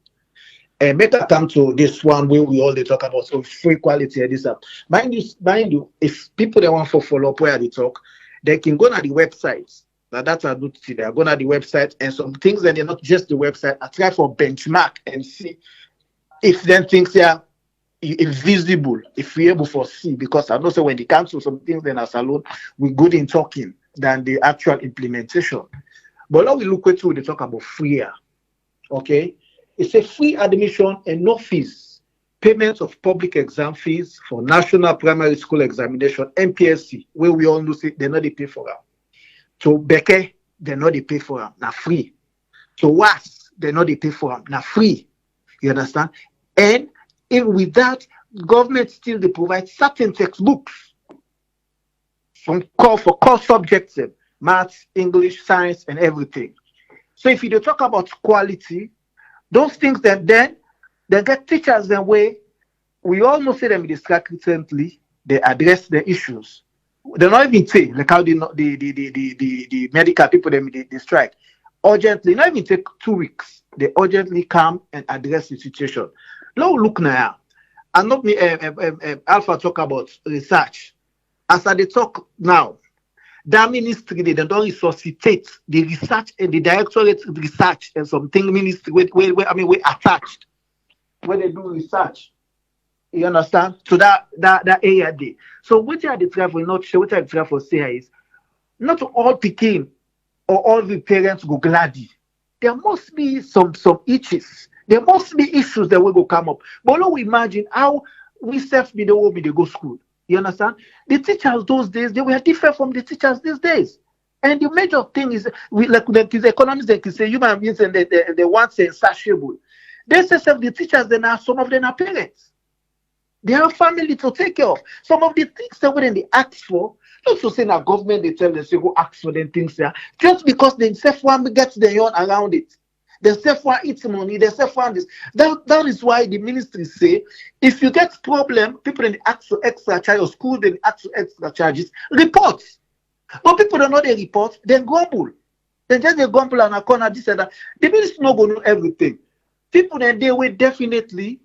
And make a come to this one where we all they talk about so free quality and this up. Mind you, if people they want for follow up where they talk, they can go to the websites. Now that's a good thing. They are going to the website and some things and they're not just the website. I try for benchmark and see if then things are invisible, if we're able to see, because I know so when they cancel some things then as alone, we're good in talking than the actual implementation. But now we look at they talk about free, okay? It's a free admission and no fees. Payments of public exam fees for National Primary School Examination, NPSC, where we all know say they're not they pay for them. To Beke, they're not they pay for them, now free. To WAS, they're not they pay for them, now free. You understand? And even with that, government still they provide certain textbooks from core subjects, maths, English, science, and everything. So if you talk about quality, those things then they get teachers the way we all know say them in the strike recently, they address the issues. They not even say like how the medical people they strike. Urgently, not even take 2 weeks. They urgently come and address the situation. Now look now. And not me Alpha talk about research. As I they talk now, that ministry they don't resuscitate the research and the directorate research and something ministry where we attached when they do research. You understand? So that area there. So what are the travel not sure what I travel say is not all Peking or all the parents go gladdy. There must be some itches. There must be issues that will go come up. But now we imagine how we self be the way we go school. You understand? The teachers those days, they were different from the teachers these days. And the major thing is, we like the economists they can say human beings and they want insatiable. They say the teachers, then are some of them are parents. They have family to take care of. Some of the things that when they ask for, not to say that government they tell them say go ask for them things there, just because they self want to get their own around it. They self want eat money, they self want this. That is why the ministry say if you get problem, people in ask for extra charges, school then ask for extra charges, report. But people don't know they report, then grumble. Then just they grumble and a corner this and that. The ministry not gonna know everything. People then they will definitely.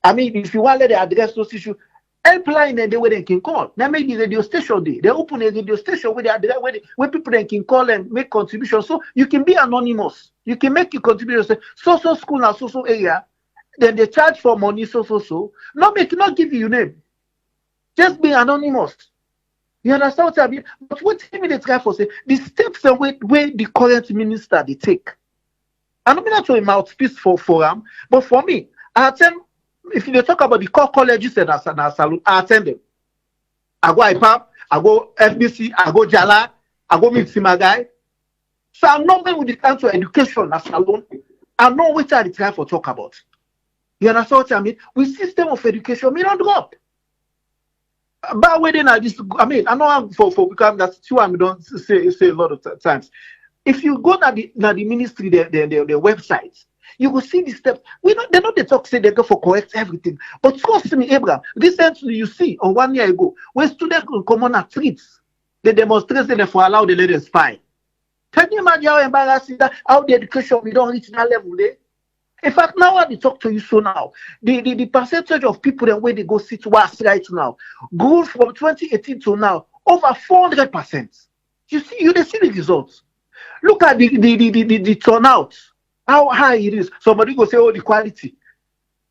I mean, if you want to address those issues, helpline and the way they can call. Now maybe the radio station day. They open a radio station where where people then can call and make contributions. So you can be anonymous. You can make your contribution. So school and so area. Then they charge for money. So. Not give you your name. Just be anonymous. You understand what I mean? But what they try for say the steps and where the current minister they take. I'm not to a mouthpiece for forum, but for me, I attend. If you talk about the core colleges and salute, I attend them. I go IPAP, I go FBC, I go Jala, I go meet Simagai. So I'm not going with the council education as alone. I know which are the time for talk about. You understand what I mean? With system of education, we don't drop. But within this, I mean, I know for because that's true. I don't say a lot of times. If you go to the ministry, their websites. You will see the steps. They know they talk, say they go for correct everything. But trust me, Abraham, recently you see, or 1 year ago, when students will come on at streets, they demonstrate that for allow the ladies spy. Can you imagine how embarrassing that, how the education we don't reach that level there? In fact, now I talk to you so now, the percentage of people that where they go sit was right now, grew from 2018 to now, over 400%. You see the results. Look at the turnout. How high it is. Somebody go say, oh, the quality.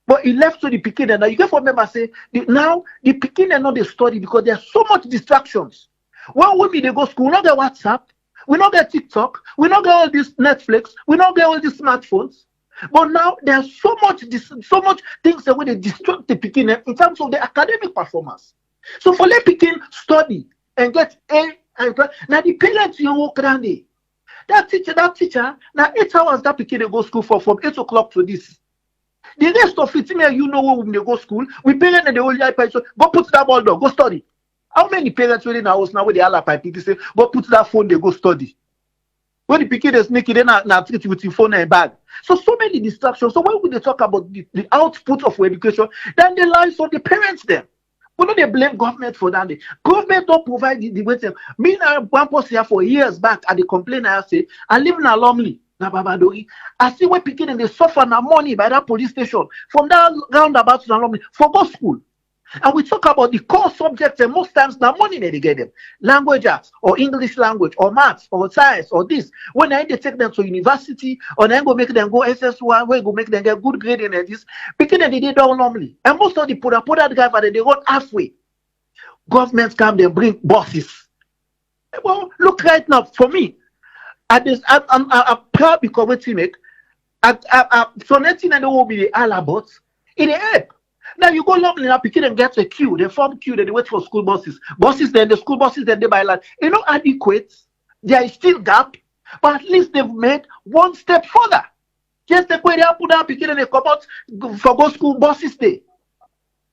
But it left to the Peking and now you get for remember say now the Peking and not the study because there's so much distractions. When women they go school, we not get WhatsApp, we not get TikTok, we not get all this Netflix, we not get all these smartphones. But now there's so much things that when they distract the Peking in terms of the academic performance. So for let Peking study and get A and now the parents you walk around there. That teacher, now 8 hours that pikin dey go school for from 8 o'clock to this. The rest of it, me and you know when we go school, we parents and the only iPad, so go put that ball down, go study. How many parents really in our house now where they all iPad, they say, go put that phone, they go study. When the pikin is sneaky, then now treat with the phone and bag. So many distractions. So when we talk about the output of education, then the lives of the parents there. We know they blame government for that. Government don't provide the way. Me now one person here for years back, and the complaint I say, I live in Alomli. Na Babadori. I see where pikin and they suffer na money by that police station from that roundabout to Alomli for go school. And we talk about the core subjects, and most times now money they get them. Language arts or English language or maths or science or this. When they take them to university or then go make them go SS1, where go make them get good grade in this, picking and they don't normally. And most of the put that guy they run halfway. Governments come, they bring buses. Well, look right now, for me, I'm proud because what you make. So nothing and will be the alabot. It help. Now you go lovely now, picking and get a queue. They form queue, they wait for school buses. Then the school buses, then they buy land. You know, adequate. There is still gap, but at least they've made one step further. Just the way they put down picking and they come out for go school buses day.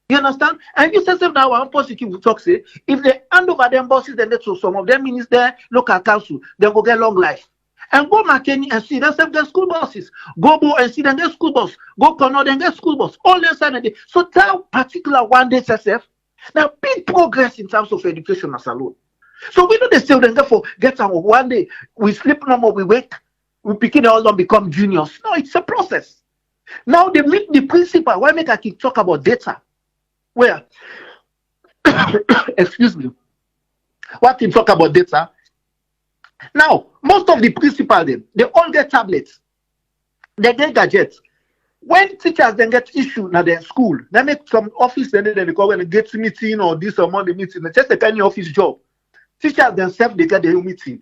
You understand? And you say now one positive will talk say if they hand over them buses, then they to some of them minister, local council, they go get long life. And go McKinney and see themselves get school buses. Go Bo and see them get school bus. Go Connaught and get school bus. All them side of the so that particular one day SSF. Now big progress in terms of education as alone. So we know they still then therefore get on one day we sleep no more, we wake, we begin all them become juniors. No, it's a process. Now they meet the principal. Why make I keep talk about data? Where excuse me. What team talk about data? Now, most of the principal they all get tablets. They get gadgets. When teachers then get issue na their school, they make some office then they go when they get meeting or this or Monday meeting. It's just a kind of office job. Teachers themselves they get their meeting.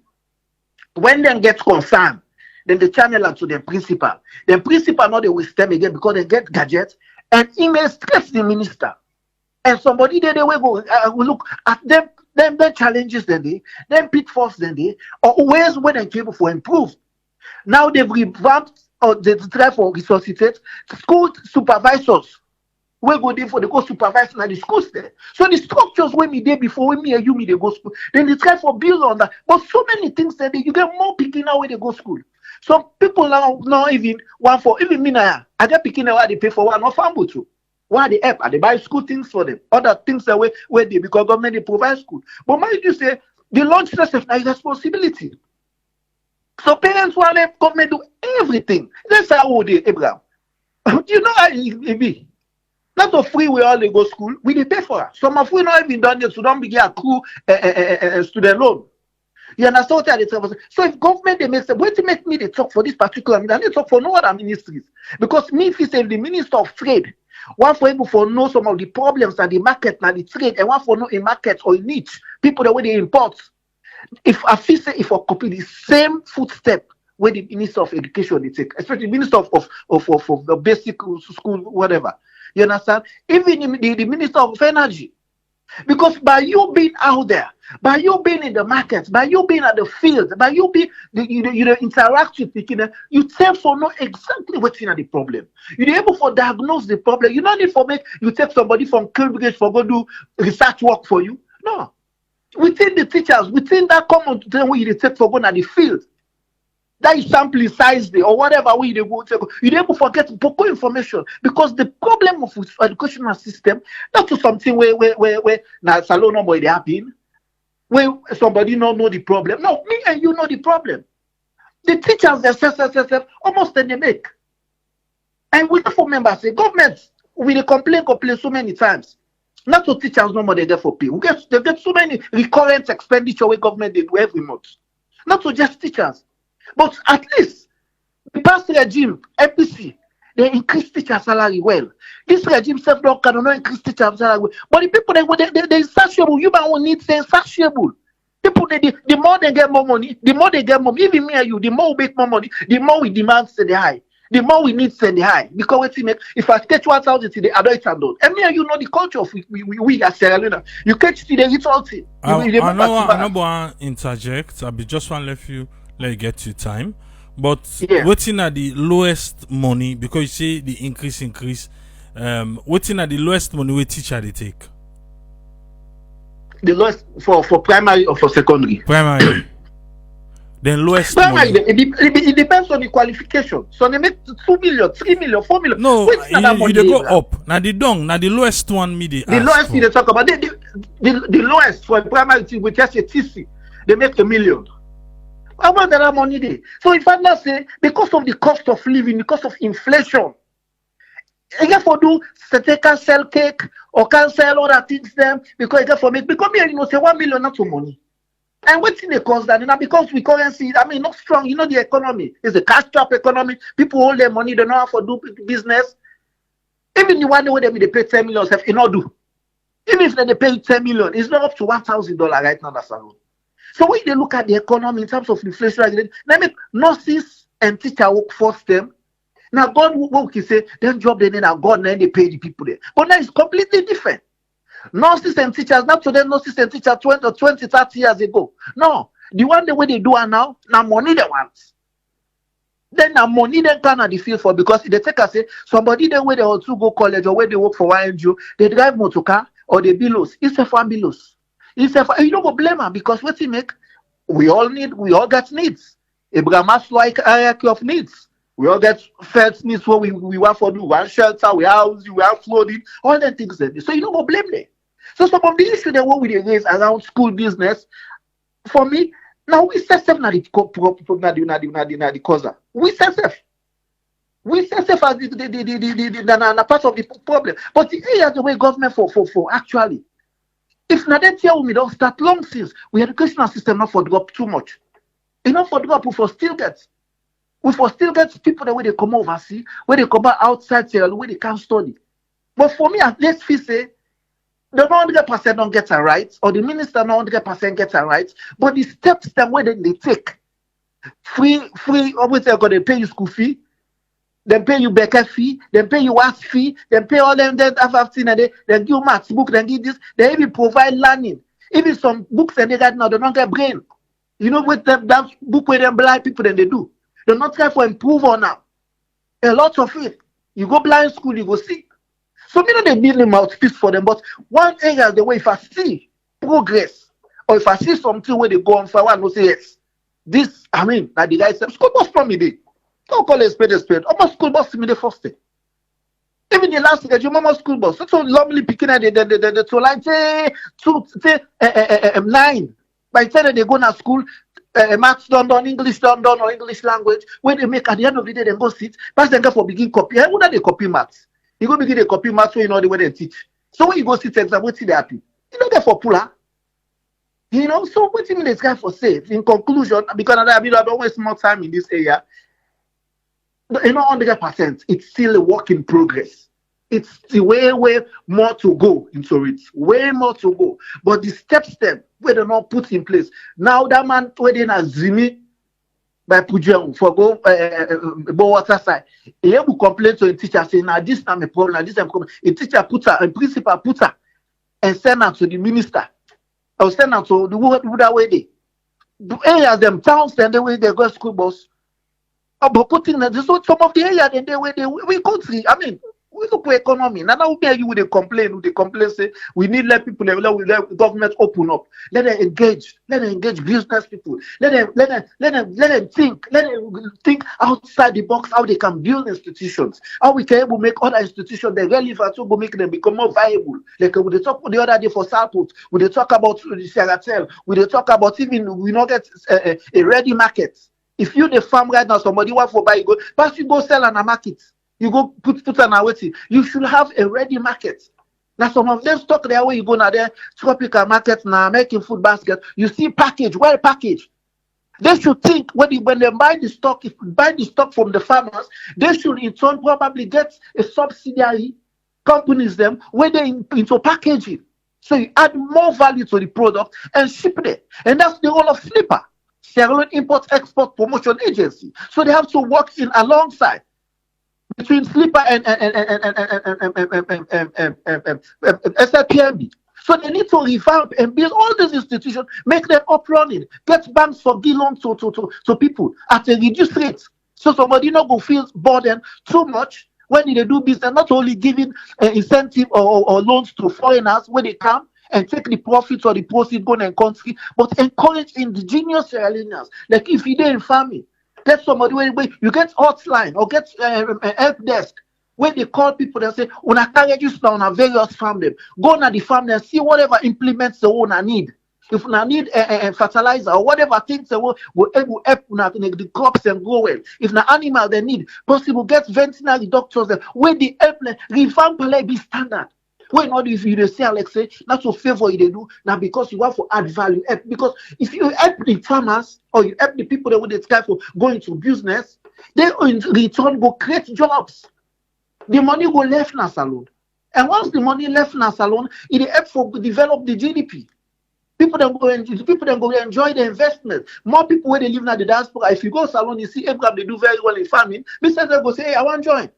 When they get concerned, then they channel out to the principal. The principal not they waste them again because they get gadgets and email stress the minister. And somebody there they will go look at them challenges then them pitfalls then or ways when they able for improve. Now they've revamped or they try for resuscitate school supervisors. We go there for the go supervise na the schools there. So the structures when me there before when me and you me they go school, then they try for build on that. But so many things that you get more picking now when they go school. Some people now even one for even me now I get picking now they pay for one or family too. Why they help? And they buy school things for them. Other things that where they because government they provide school. But mind you say the launch itself now is responsibility. So parents want them government do everything. That's how they Abraham. You know how it be. Not a free way all they go school. We they pay for it. Some of we not even done this, so don't begin accrue student loan. You understand what I say? So if government they make wait to make me they talk for this particular, they talk for no other ministries. Because me if you say the Minister of Trade. One for able for know some of the problems that the market and the trade, and one for know in market or in niche people the way they import. If I feel say if I copy the same footstep where the Minister of Education they take, especially the Minister of the basic school, whatever. You understand? Even the Minister of Energy. Because by you being out there, by you being in the market, by you being at the field, by you being you interact with people, you tend for know exactly what's in the problem. You're able for diagnose the problem. You don't need for make you take somebody from Cambridge for go do research work for you. No. Within the teachers, within that common way you take for going at the field. That is sampling size day or whatever way they go. You're able to forget Boko information because the problem of educational system not to something where now salon number they happen where somebody not know the problem. No, me and you know the problem. The teachers themselves almost then they make. And we for members say government we complain so many times. Not to teachers no more they get for pay. They get so many recurrent expenditure where government they do every month. Not to just teachers. But at least the past regime, MPC, they increase teacher salary well. This regime self cannot increase teacher salary well. But the people they insatiable. Human needs they insatiable. People the more they get more money, the more they get more. Even me and you, the more we make more money, the more we demand send the high. The more we need send the high. Because what make if I catch 1,000 today, I don't handle. And me and you know the culture of we as Sierra Leone. You catch today, it's all thing. I know one interject. I be just want Let get you time. But Yeah. waiting at the lowest money, because you say the increase. Waiting at the lowest money where teacher they take. The lowest for primary or for secondary. Primary. Then lowest Primary, money. it depends on the qualification. So they make 2 million, 3 million, 4 million. No, Wait, now that you money they go dey, up. Now the lowest one me they the ask lowest for. thing they talk about, the lowest for a primary team, we just a TC, they make 1 million. How about that money there? So if I not say, because of the cost of living, because of inflation, you get for do they can sell cake or can sell other things them because you get for make because me you know say 1 million not too money. And what's in the cost that now because we currency, I mean not strong, you know the economy is a cash trap economy. People hold their money, they know how to do business. Even the one way they pay 10 million, if you not do. Even if they pay 10 million, it's not up to $1,000 right now. That's all. So when they look at the economy in terms of inflation, now make nurses and teacher work force them. Now God what we say, then job they need now God then they pay the people there. But now it's completely different. Nurses and teachers, not today nurses and teachers 20, 30 years ago. No, the one the way they do it now money they want. Then now money they can the field for because they take us say somebody then where they also go college or where they work for YNGO, they drive motor car or they bills. It's a fan bills. It's a you don't go blame them because what he make we all get needs. Abraham's like hierarchy of needs. We all get first needs what we want for do. One shelter, we house, we have clothing, all the things that so you don't go blame them. So some of the issues that what we raise around school business, for me, now we set self na the cause. We set self. We set self as the part of the problem. But the area the way government for actually. If na that year we don't start long since we educational system not for drop too much. Enough for drop we for still get. We for still get people the way they come overseas, where they come outside the way they can't study. But for me, let's say the 100% don't get it right, or the minister not 100% gets it right, but the steps them where they take, free, always they're gonna pay you school fee, then pay you becker fee, then pay you wax fee, then pay all them then have seen then give you maths book, then give this, they even provide learning. Even some books and they got now they don't get brain. You know with them that book with them blind people then they do. They're not trying for improve on now. A lot of it. You go blind school, you go see. So me know they build a mouthpiece for them, but one area the way if I see progress or if I see something where they go on for one, no say yes. This I mean that the guy said school bus from me day. Don't call it a spade. Almost school bus to me the first day. Even the last year, you remember school bus. So lovely picking at the to like say 9. By the time they go to school, maths done, English done, or English language, when they make at the end of the day, they go sit, pass them go for begin copy. How would they copy maths? You go begin to copy maths so you know the way they teach. So when you go sit exam, what's they happy? You know they're for puller. You know, so what do you mean this guy for say? In conclusion, because I don't waste more time in this area, you know, 100%, it's still a work in progress. It's way more to go into it. Way more to go. But the steps where they're not put in place. Now that man where they na Zimi by Pujan for go water side. He will complain to a teacher saying, now this time a problem, now this time a problem. A teacher put her, a principal put her and send her to the minister. Or send her to the wood way they. The areas them towns then the way they go school bus. But putting that so some of the areas then they way they we country. I mean we look for economy. Now you would complain, say we need let people let government open up. Let them engage business people. Let them think outside the box how they can build institutions, how we can able make other institutions they relevant to make them become more viable. Like we talk the other day for Southport, we talk about the Sierra we talk about even we not get a ready market. If you the farm right now, somebody want for buy you go, but you go sell on a market. You go put on a waiting. You should have a ready market. Now some of them stock there where you go now there, tropical market now, making food basket. You see package, well packaged. They should think when they buy the stock, if buy the stock from the farmers, they should in turn probably get a subsidiary companies them where they into packaging. So you add more value to the product and ship it. And that's the role of Slipper, Sierra Leone Import-Export Promotion Agency. So they have to work in alongside between Slipper and SLPMB. So they need to revamp and build all these institutions, make them up running, get banks for give loans to people at a reduced rate. So somebody not go feel burdened too much when they do business, not only giving incentive or loans to foreigners when they come and take the profits or the proceeds go in country, but encourage indigenous Sierra Leoneans. Like if you're in farming, get somebody where you get hotline or get help desk where they call people and say, "Una can register on a various farm them. Go on the farm and see whatever implements the owner need. If una need fertilizer or whatever things they will able help una make the crops and grow well. If na animal they need, possible get veterinary doctors where they help them revamp be standard. When not if you say Alex say not to favor you they do now because you want to add value. Because if you help the farmers or you help the people that would try for going to business, they in return go create jobs. The money go left na salon. And once the money left na salon, it helps for develop the GDP. People then go enjoy the investment. More people when they live in the diaspora. If you go salon, you see Abraham they do very well in farming. Mr. They go say, hey, I want to join.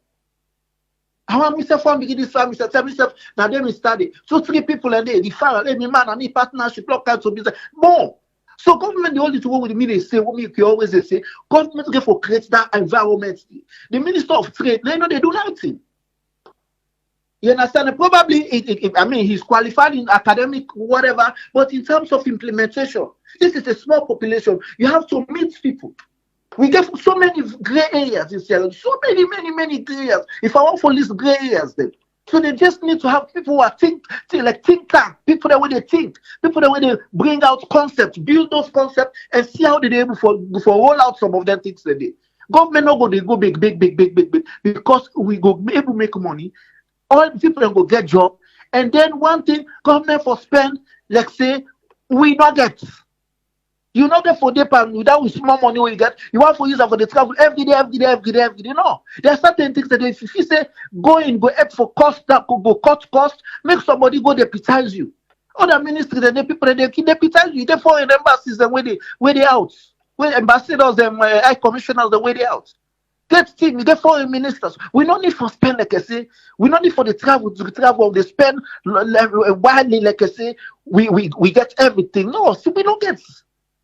I want Mr. Farm begin this farm, Mr. Tell myself, now then we study. So 3 people and they the farmer, me man, and me partnership, lock out to business. More. So government, the only to go with me, they say, what me always they say, government get for create that environment. The Minister of Trade, they know they do nothing. You understand? Probably, I mean, he's qualified in academic, whatever, but in terms of implementation, this is a small population. You have to meet people. We get so many gray areas in Sierra Leone, so many gray areas. If I want for list gray areas, then. So they just need to have people who are think tank, people that when they think, people that when they bring out concepts, build those concepts, and see how they able for roll out some of them things they did. Government not go they go big, because we go able to make money. All people then go get job, and then one thing government for spend, like say, we not get. You not get for the pan without with small money we get. You want for use for the travel every day. No, there are certain things that if you say go help for cost that could go cut cost, make somebody go deputize you. Other ministries and the people they deputize you. They foreign embassies and where they out, where ambassadors and high commissioners the way they out. Get team, we get foreign ministers. We don't need for spend like I say. We don't need for the travel to travel. They spend widely like I say. We get everything. No, so we don't get.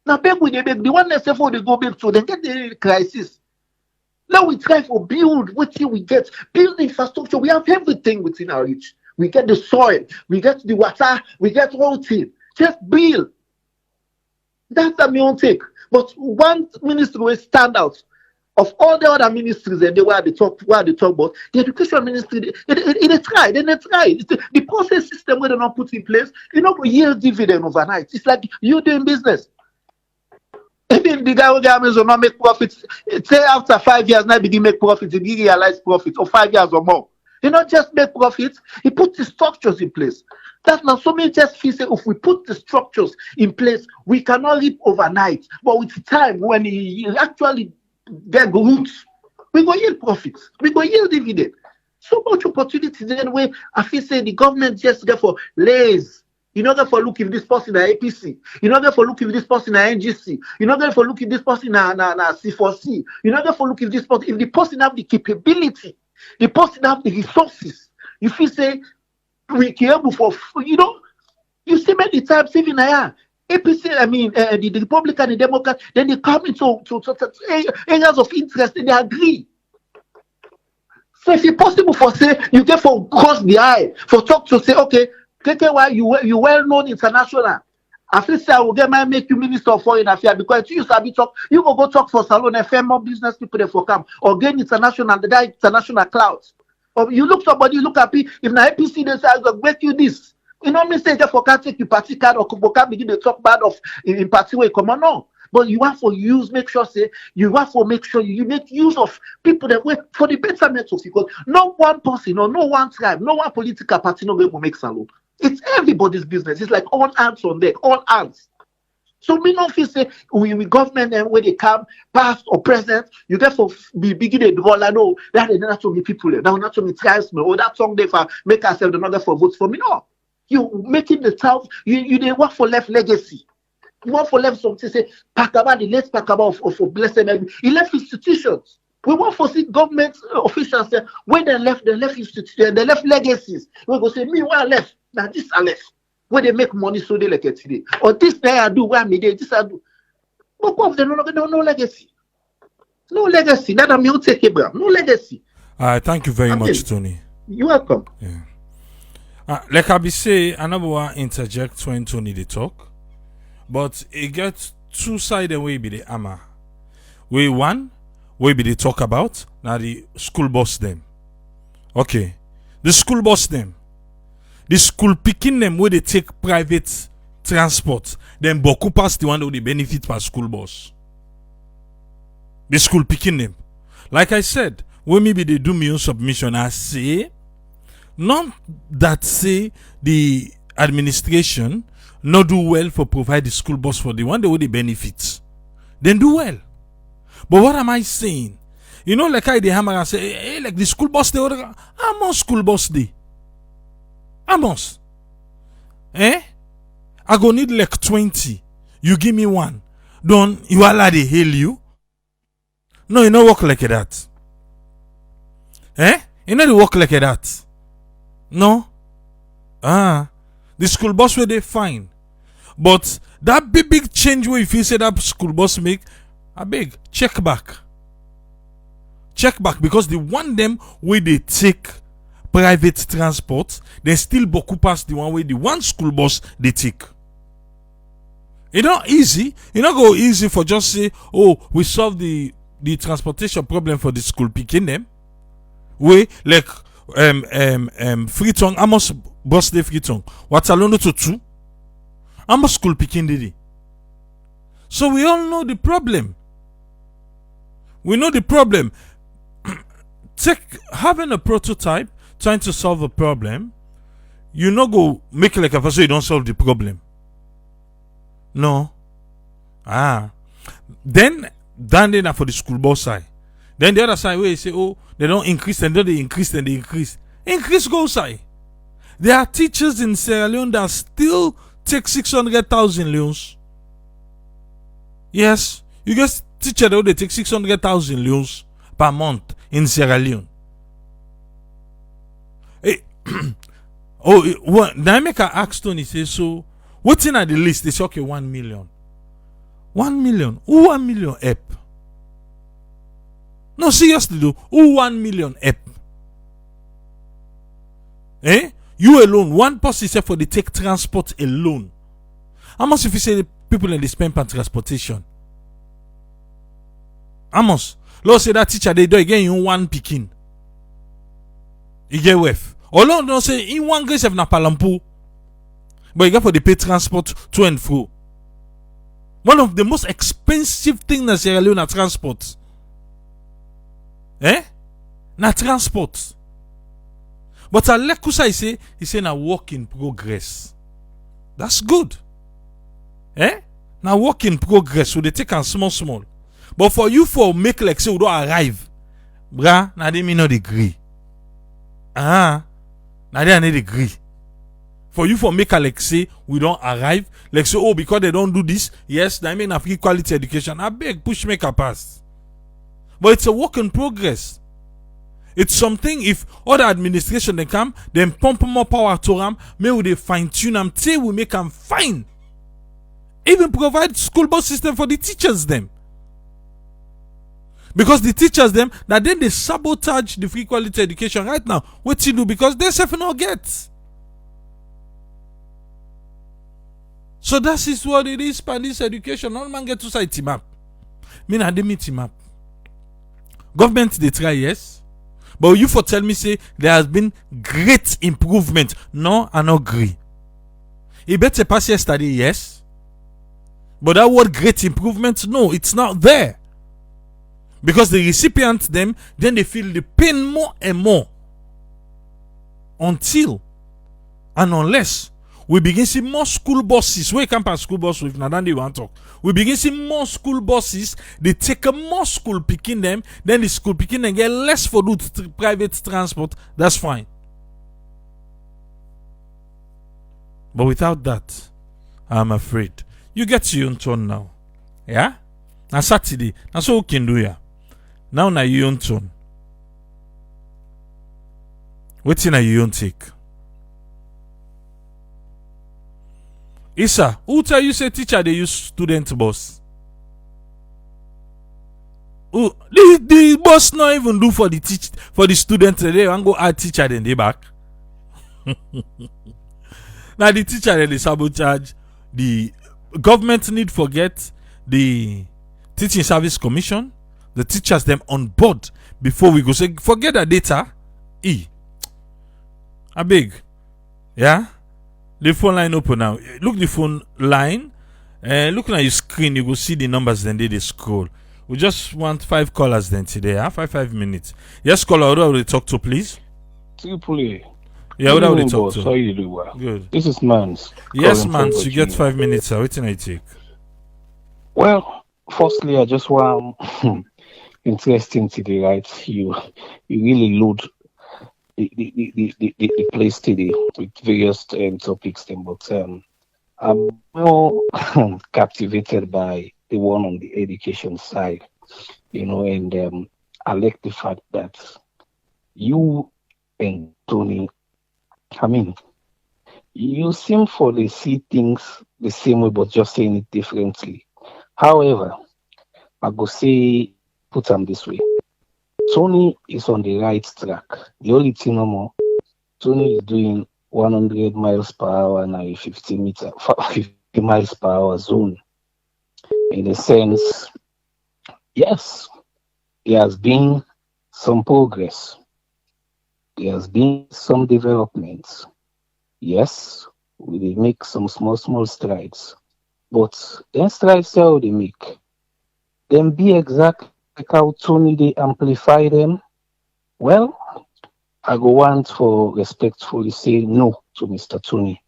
Now, back with the one that say for they go back to, then get the crisis. Now we try for build what we get, build infrastructure. We have everything within our reach. We get the soil, we get the water, we get all things. Just build. That's the main take. But one ministry will stand out of all the other ministries and they were they talk about the education ministry. They try. It's the process system where they not put in place. You know, yield dividend overnight. It's like you doing business. Even the guy who will not make profits, say after 5 years, now begin make profits, he realize profits, or 5 years or more. He not just make profits, he put the structures in place. That's not so many just feel say if we put the structures in place, we cannot reap overnight. But with time, when he actually get roots, we go yield profits, we go yield dividend. So much opportunities then where I feel say the government just get for lays. You know that for look if this person na APC. You know that for look if this person na NGC. You know that for look if this person na C4C. You know that for look if this person, if the person have the capability, the person have the resources. You feel say we can able for, you know, you see many times even now. APC, I mean, the Republican and Democrat, then they come into areas of interest and they agree. So if it's possible for say you get for cross the eye, for talk to say, okay, KKY, you well known international. I feel say I will get my make you Minister of Foreign Affairs because you sabi talk, you go talk for Salon FM, more business people there for come or gain international, the guy international clouds. Or you look somebody, you look at people, if na APC they say I go make you this. You know me say just for can't take your party card or can't begin to talk bad of in party way. Come on, no. But you have to use, make sure say you have to make sure you make use of people that work for the betterment of because no one person or no one tribe, no one political party no will make Salon. It's everybody's business. It's like all hands on deck, all hands. So me not feel say we government and when they come, past or present, you get for be begin a draw. I know that is not so many people there. That not so many tribesmen. Or that song they for make ourselves another for votes for me. No, you making the town. You they work for left legacy. You want for left something say Pakaba the late Pakaba of blessed memory. He left institutions. We want for see government officials when they left institutions, they left legacies. We go say me why I left. Now this I left. where they make money so they like it today. Or this day I do, where me day, this I do. But of them no legacy. No legacy. That I'm here take Abraham. No legacy. Thank you very much, Tony. You're welcome. Yeah. Like I be say, I never want interject when Tony they talk, but it gets two sided way be the hammer. Way one, way be they talk about now the school bus them. Okay, the school bus them, the school picking them where they take private transport, then boku pass the one that they benefit per school bus. The school picking them, like I said, when maybe they do me own submission, I say. Not that say the administration not do well for provide the school bus for the one that would the benefits. Then do well. But what am I saying? You know, like I the hammer and say, hey, like the school bus they order. I'm on school bus day. Amos. I go need like 20. You give me one. Don't you allow they hail you? No, you don't work like that. You know they work like that. No. The school bus where they fine. But that big change where if you say that school bus make, I beg, check back. Check back because the one them where they take private transport, they still boku pass the one way the one school bus they take. It's not easy. It's not go easy for just say, oh, we solve the transportation problem for the school picking them. Way like Freetown, Amos bus day Freetown. What's alone to 2? Amos school picking did. So we all know the problem. We know the problem. Having a prototype, trying to solve a problem, you not go make it like a person you don't solve the problem. No. Then down for the school bus side. Then the other side where you say, oh, they don't increase and then they increase and they increase. Increase go side. There are teachers in Sierra Leone that still take 600,000 leons. Yes, you guys teacher they take 600,000 leons per month in Sierra Leone. Hey, now I make an ask Tony say so. What's in at the list? They say okay 1 million. 1 million. Who 1 million ep? No, seriously though. Who 1 million ep? You alone, one person say for the take transport alone. How much if you say the people in the spend on transportation? How much? Lord say that teacher they do again in one picking. You get wef. Or Lord don't say in one grace of Napalampu. But you get for the pay transport to and fro. One of the most expensive things in Sierra Leone are transport. Na transport. But Alekusa he say na work in progress. That's good. Na work in progress. So they take on small. But for you for make like say we don't arrive. Bra, na they me not agree. Na they not agree. For you for make like say we don't arrive. Like say, oh, because they don't do this. Yes, that mean a free quality education. I beg, push make a pass. But it's a work in progress. It's something if other administration they come, then pump more power to them, maybe they fine tune them till we make them fine. Even provide school bus system for the teachers them. Because the teachers them, that then they sabotage the free quality education right now. What you do? Because they self not get. So that is what it is for this education. No man get to say team up. Me na dey meet team up. Government they try, yes. But you for tell me say there has been great improvement. No, I not agree. It better pass yesterday, yes. But that word great improvement, no, it's not there. Because the recipient them, then they feel the pain more and more. Until and unless we begin see more school buses. Where come pass school bus with Nadandi want talk. We begin see more school buses. They take a more school picking them. Then the school picking them get less for the private transport. That's fine. But without that, I'm afraid you get your own turn now. Yeah? Now Saturday. That's what we can do here. Now your own turn. What's in your own take? Issa, who tell you say teacher they use student bus? Who the bus not even do for the student they and go add teacher then they back. Now the teacher they sabotage the government need forget the teaching service commission, the teachers them on board before we go say forget the data. I beg. Yeah? The phone line open now. Look the phone line. Looking at your screen, you will see the numbers then they scroll. We just want 5 callers then today. 5 minutes. Yes, caller, who will talk to, please? Triple A. Yeah, who will talk to? How you do well? Good. This is Mans. Yes, Mans, you get 5 minutes, sir. What can I take? Well, firstly, I just want interesting today, right? You really load the place today with various topics then, but I'm more captivated by the one on the education side, and I like the fact that you and Tony, I mean, you seem for to see things the same way, but just saying it differently. However, I go say, put them this way. Tony is on the right track. The only thing no more, Tony is doing 100 miles per hour now, 50 miles per hour zone. In a sense, yes, there has been some progress. There has been some developments. Yes, we did make some small strides. But then strides how they make. Them be exact like how Tony they amplify them. Well, I go want for respectfully say no to Mr. Tony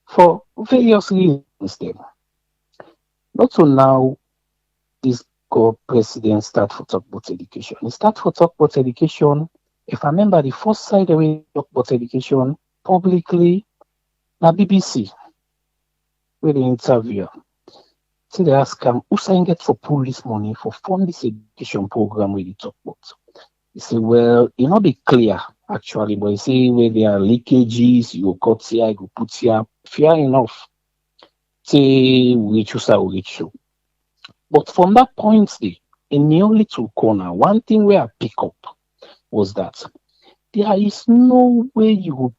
for various reasons then. Not so now this president start for talk about education. He start for talk about education. If I remember the first side we talk about education publicly, na BBC where the interviewer. So they ask him, who sign get for pull this money for fund this education program where they talk about? He say, well, it not be clear actually, but he say where there are leakages, you go cut here, you go put here. Fair enough. Say we choose our reach you. But from that point, in the only two corner, one thing where I pick up was that there is no way you will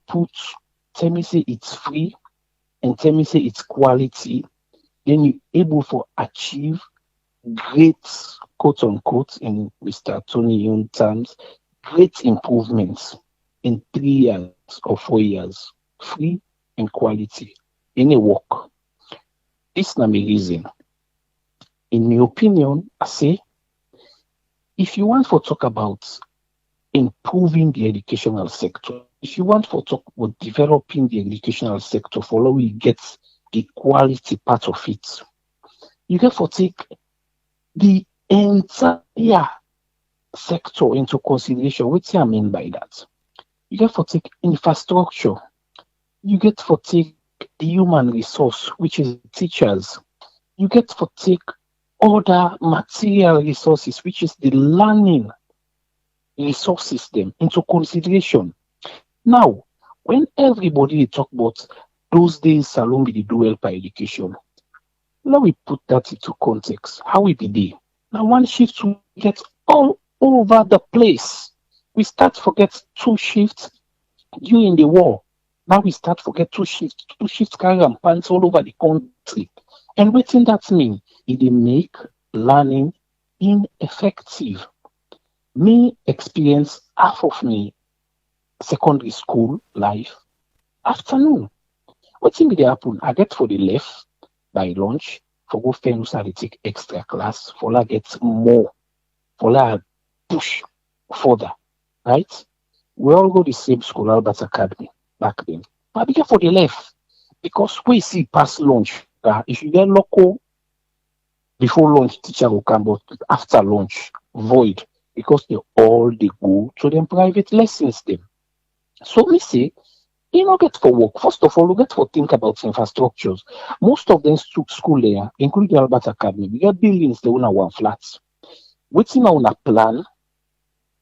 tell me say it's free and tell me say it's quality, then you're able to achieve great, quote unquote, in Mr. Tony Young terms, great improvements in 3 years or 4 years, free and quality in a work. This is not my reason. In my opinion, I say, if you want to talk about improving the educational sector, if you want to talk about developing the educational sector for how we get the quality part of it, you get to take the entire sector into consideration. What do I mean by that? You get to take infrastructure. You get to take the human resource, which is teachers. You get to take other material resources, which is the learning resources, them into consideration. Now, when everybody talk about those days Salon be the dual per education, now we put that into context. How we be there? Now one shift to get all over the place. We start to forget 2 shifts during the war. Now we start to forget 2 shifts. 2 shifts carry and pants all over the country. And what does that mean? It make learning ineffective. Me experience half of me secondary school life afternoon. What thing did happen? I get for the left by lunch for go famous I take extra class for la get more for la push further. Right? We all go the same school, Albert Academy back then. But I began for the left because we see past lunch. If you get local before lunch, teacher will come, but after lunch, void because they go to them private lessons them. So we say, you know, get for work. First of all, we get for think about infrastructures. Most of them school there, including the Albert Academy, we get buildings they own one flats. Waiting on a plan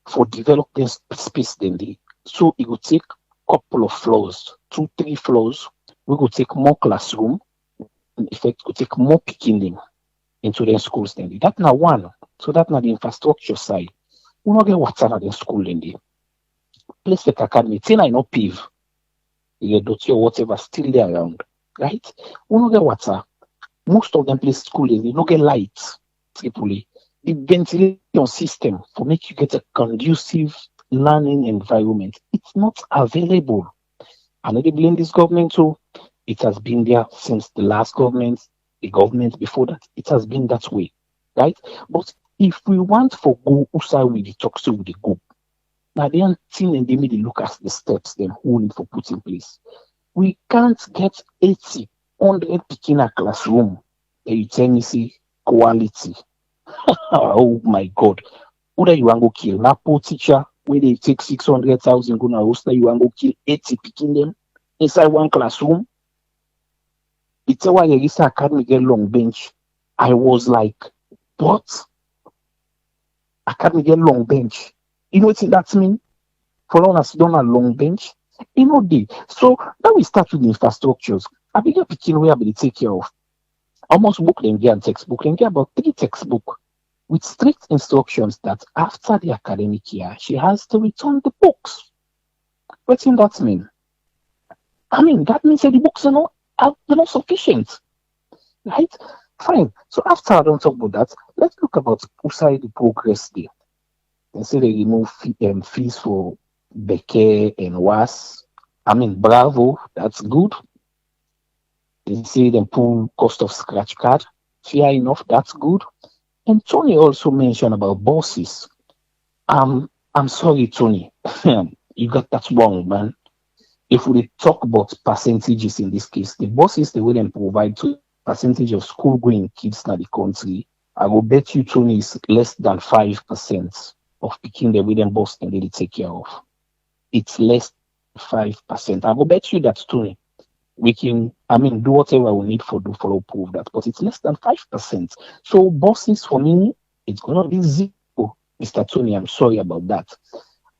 for developing space then they. So it will take couple of floors, 2-3 floors. We will take more classroom. in effect go take more picking them into their schools then. That now one. So that now the infrastructure side. We not get water at the school then. Place like academy, thing I not pave. You get or whatever still there around. Right? We not get water. Most of them place school they don't get lights. Tripoli. The ventilation system for make you get a conducive learning environment. It's not available. I know they blame this government too. It has been there since the last government, the government before that. It has been that way, right? But if we want for go outside with the talk to with the go, now they are thing and they need to look at the steps then who need for put in place. We can't get 80, 100 picking a classroom. And you tell me see quality. Oh my God. Who that you want go kill? Now poor teacher where they take 600,000 go now roster, you want go kill 80 picking them inside one classroom. It's why you used to academy get long bench. I was like, what? Academy get long bench. You know what that mean? For long as you don't have long bench, you know the. So now we start with the infrastructures. I begin picking where I will take care of. Almost book them and textbook. Then get about 3 textbook with strict instructions that after the academic year, she has to return the books. What does that mean? I mean, that means that the books are not sufficient. Right? Fine. So after I don't talk about that, let's look about outside the progress there. They say they remove fees for Beke and Was. I mean, bravo, that's good. They say they pull cost of scratch card. Fair enough, that's good. And Tony also mentioned about bosses. I'm sorry, Tony. You got that wrong, man. If we talk about percentages in this case, the bosses they will then provide to percentage of school going kids in the country, I will bet you Tony is less than 5% of picking the way them boss can really take care of. It's less than 5%. I will bet you that Tony. We can, do whatever we need for prove that, but it's less than 5%. So bosses for me, it's gonna be zero. Mr. Tony, I'm sorry about that.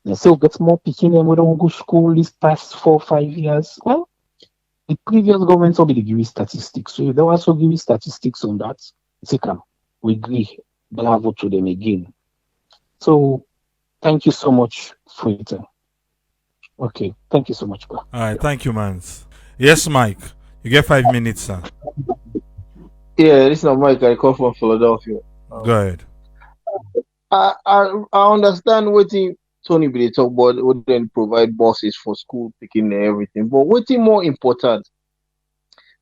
They still get more picking them we don't go school these past 4-5 years. Well, the previous government will be giving statistics. So they also give statistics on that. Take them. We agree. Bravo to them again. So thank you so much for it. Okay, thank you so much, bro. All right, thank you, man. Yes, Mike. You get 5 minutes, sir. Yeah, this is not Mike. I call from Philadelphia. Go ahead. I understand what Tony be talk about, what then provide buses for school picking and everything. But what's more important?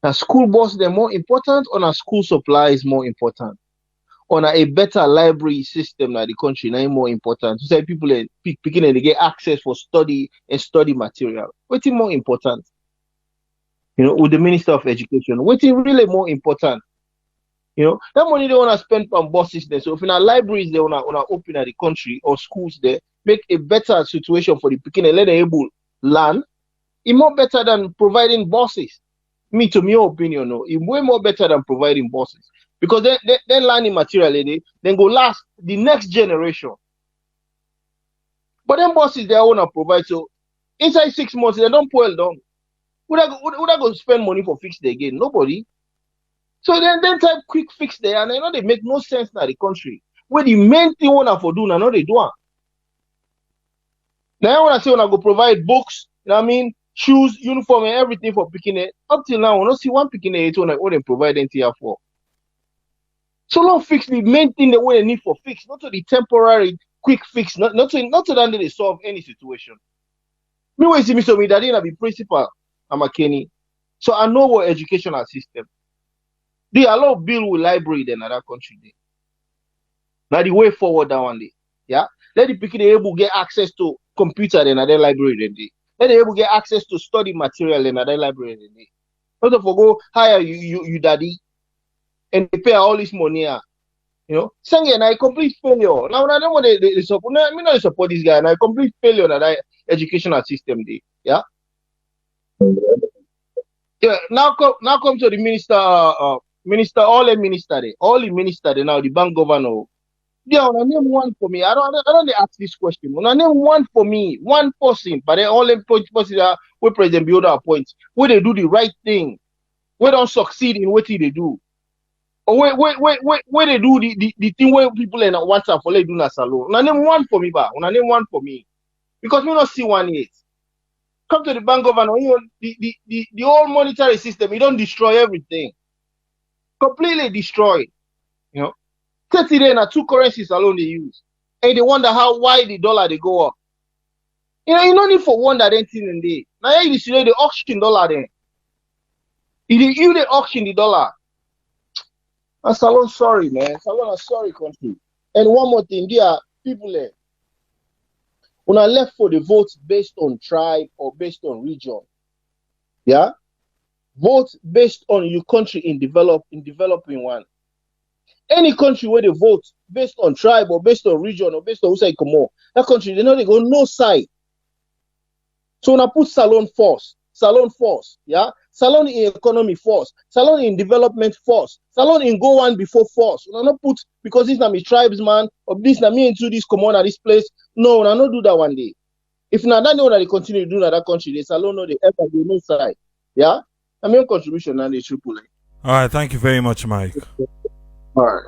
Now school bus they're more important, or a school supply is more important? On a better library system that the country now more important. To say people picking and they get access for study and study material. What's more important? With the Minister of Education, what's really more important? That money they want to spend on buses there. So if in our libraries they want to open at the country or schools there, make a better situation for the picking and let them able learn, it's more better than providing buses. To my opinion, no, it's way more better than providing buses. Because then learning material, then go last the next generation. But then buses they want to provide, so inside 6 months they don't boil down. Would I go spend money for fix it again? Nobody. So then type quick fix there, and I know they make no sense in the country. Where the main thing wanna for do, I know they do. Now I wanna say wanna go provide books, shoes, uniform, and everything for picking it. Up till now, I don't see one picking it what they provide NTR for. So long fix the main thing that what they need for fix, not to the temporary quick fix, not to that they solve any situation. Me when see me so me that didn't be principal. I'm a Kenny. So I know what educational system. They allow bill with library in another country. Now the way forward that one day. Yeah. Let the people able get access to computer in another library then day. Let them able get access to study material in another library then day. Not to go hire you daddy and they pay all this money. Saying and I complete failure. Now I don't want to support. Me not support this guy and I complete failure in that educational system day. Yeah. Yeah. Now come to the minister. All the minister now, the bank governor. Yeah, name one for me. I don't ask this question. Name one for me, one person, but then all them person where President Bioda appoints, where they do the right thing, we don't succeed in what they do. Or where they do the thing where people in WhatsApp for they do na salon. Una name one for me, ba. Una name one for me. Because we not see one yet. Come to the bank governor, you know, the whole monetary system, you don't destroy everything. Completely destroy. You know. 30 days na 2 currencies alone they use. And they wonder why the dollar they go up. You know, you no need for wonder anything in there. Now you see the auction dollar then. You the auction the dollar. And Salon sorry, man. Salon are sorry country. And one more thing, there are people there. When I left for the votes based on tribe or based on region. Yeah? Vote based on your country in developing one. Any country where they vote based on tribe or based on region or based on who say come on, that country they know they go no side. So when I put Salon first, yeah, Salon in economy first, Salon in development first, Salon in go one before first. When I not put because this na me tribesman or this na me into this common at this place. No, when I not do that one day. If na that know that they continue to do that country, they Salon no they ever go no side. Yeah, I mean contribution and they should pull it. All right, thank you very much, Mike. All right.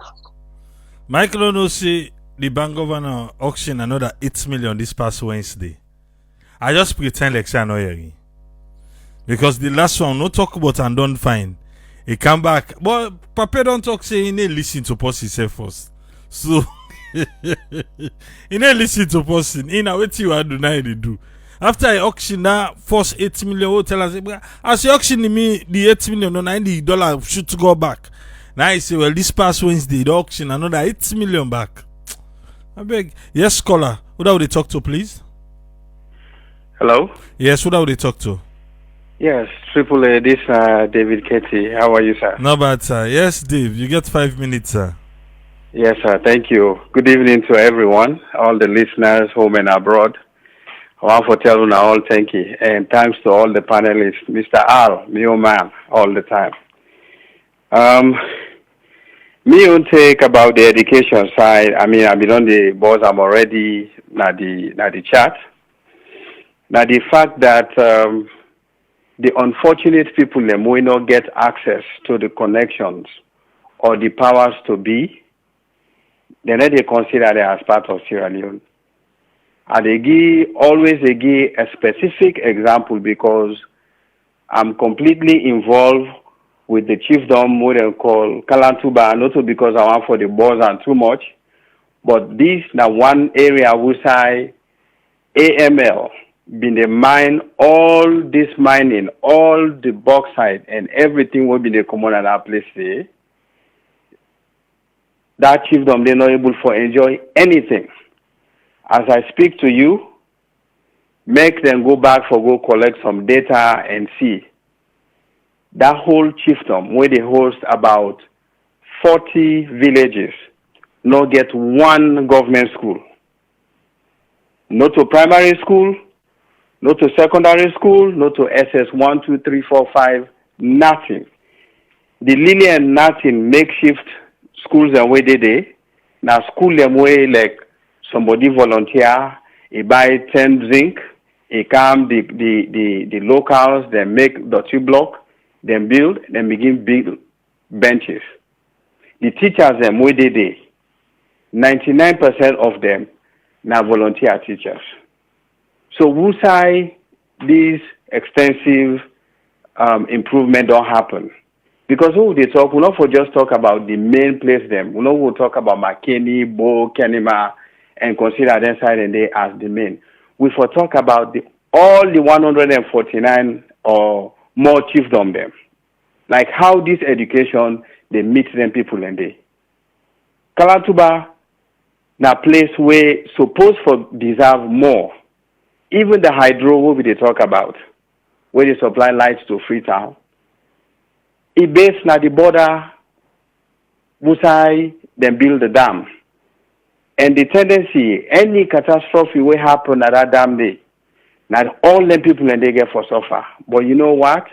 Mike Lono say the bank governor auction another 8 million this past Wednesday. I just pretend like say I know hearing. Because the last one, no talk about and don't find. He come back. But Papa don't talk say he need listen to post himself first. So he need listen to person. He know what you are do now they do. After I auction that first 8 million, we'll tell us as you auction me the 8 million no $90 should go back. Now I say, well, this past Wednesday, the auction, another 8 million back. I beg. Yes, caller. Who that would they talk to, please? Hello? Yes, who that would they talk to? Yes, Triple A, this David Ketty. How are you, sir? No bad, sir. Yes, Dave, you get 5 minutes, sir. Yes, sir. Thank you. Good evening to everyone, all the listeners home and abroad. I want to tell you now all thank you. And thanks to all the panelists, Mr. Al, me old man, all the time. Me won't take about the education side. I mean, I've been on the board. I'm already not the chat. Now the fact that the unfortunate people them will not get access to the connections or the powers to be, then they consider it as part of Sierra Leone. And they give a specific example because I'm completely involved with the chiefdom, what they call Kalantuba, not because I want for the boss and too much, but this now one area where I AML been the mine, all this mining, all the bauxite and everything will be the common at that place there. That chiefdom they're not able to enjoy anything. As I speak to you, make them go back for go collect some data and see. That whole chiefdom where they host about 40 villages, not get one government school. Not to primary school, not to secondary school, not to SS 1, 2, 3, 4, 5, nothing. The Lily and nothing makeshift schools and where they now school them way like somebody volunteer, he buy 10 zinc, he come the locals, they make dirty block, then build, then begin build benches. The teachers them where they 99% of them now volunteer teachers. So who say these extensive improvement don't happen? Because who they talk, we not for just talk about the main place them. We not will talk about McKinney, Bo, Kenema, and consider them side and they as the main. We for talk about all the 149 or more chiefdom them. Like how this education they meet them people and they. Kalatuba na place where supposed for deserve more. Even the hydro will be they talk about, where they supply lights to Freetown. It based na the border, Wusai, then build the dam. And the tendency, any catastrophe will happen at that dam day. Not all them people and they get for suffer. But you know what?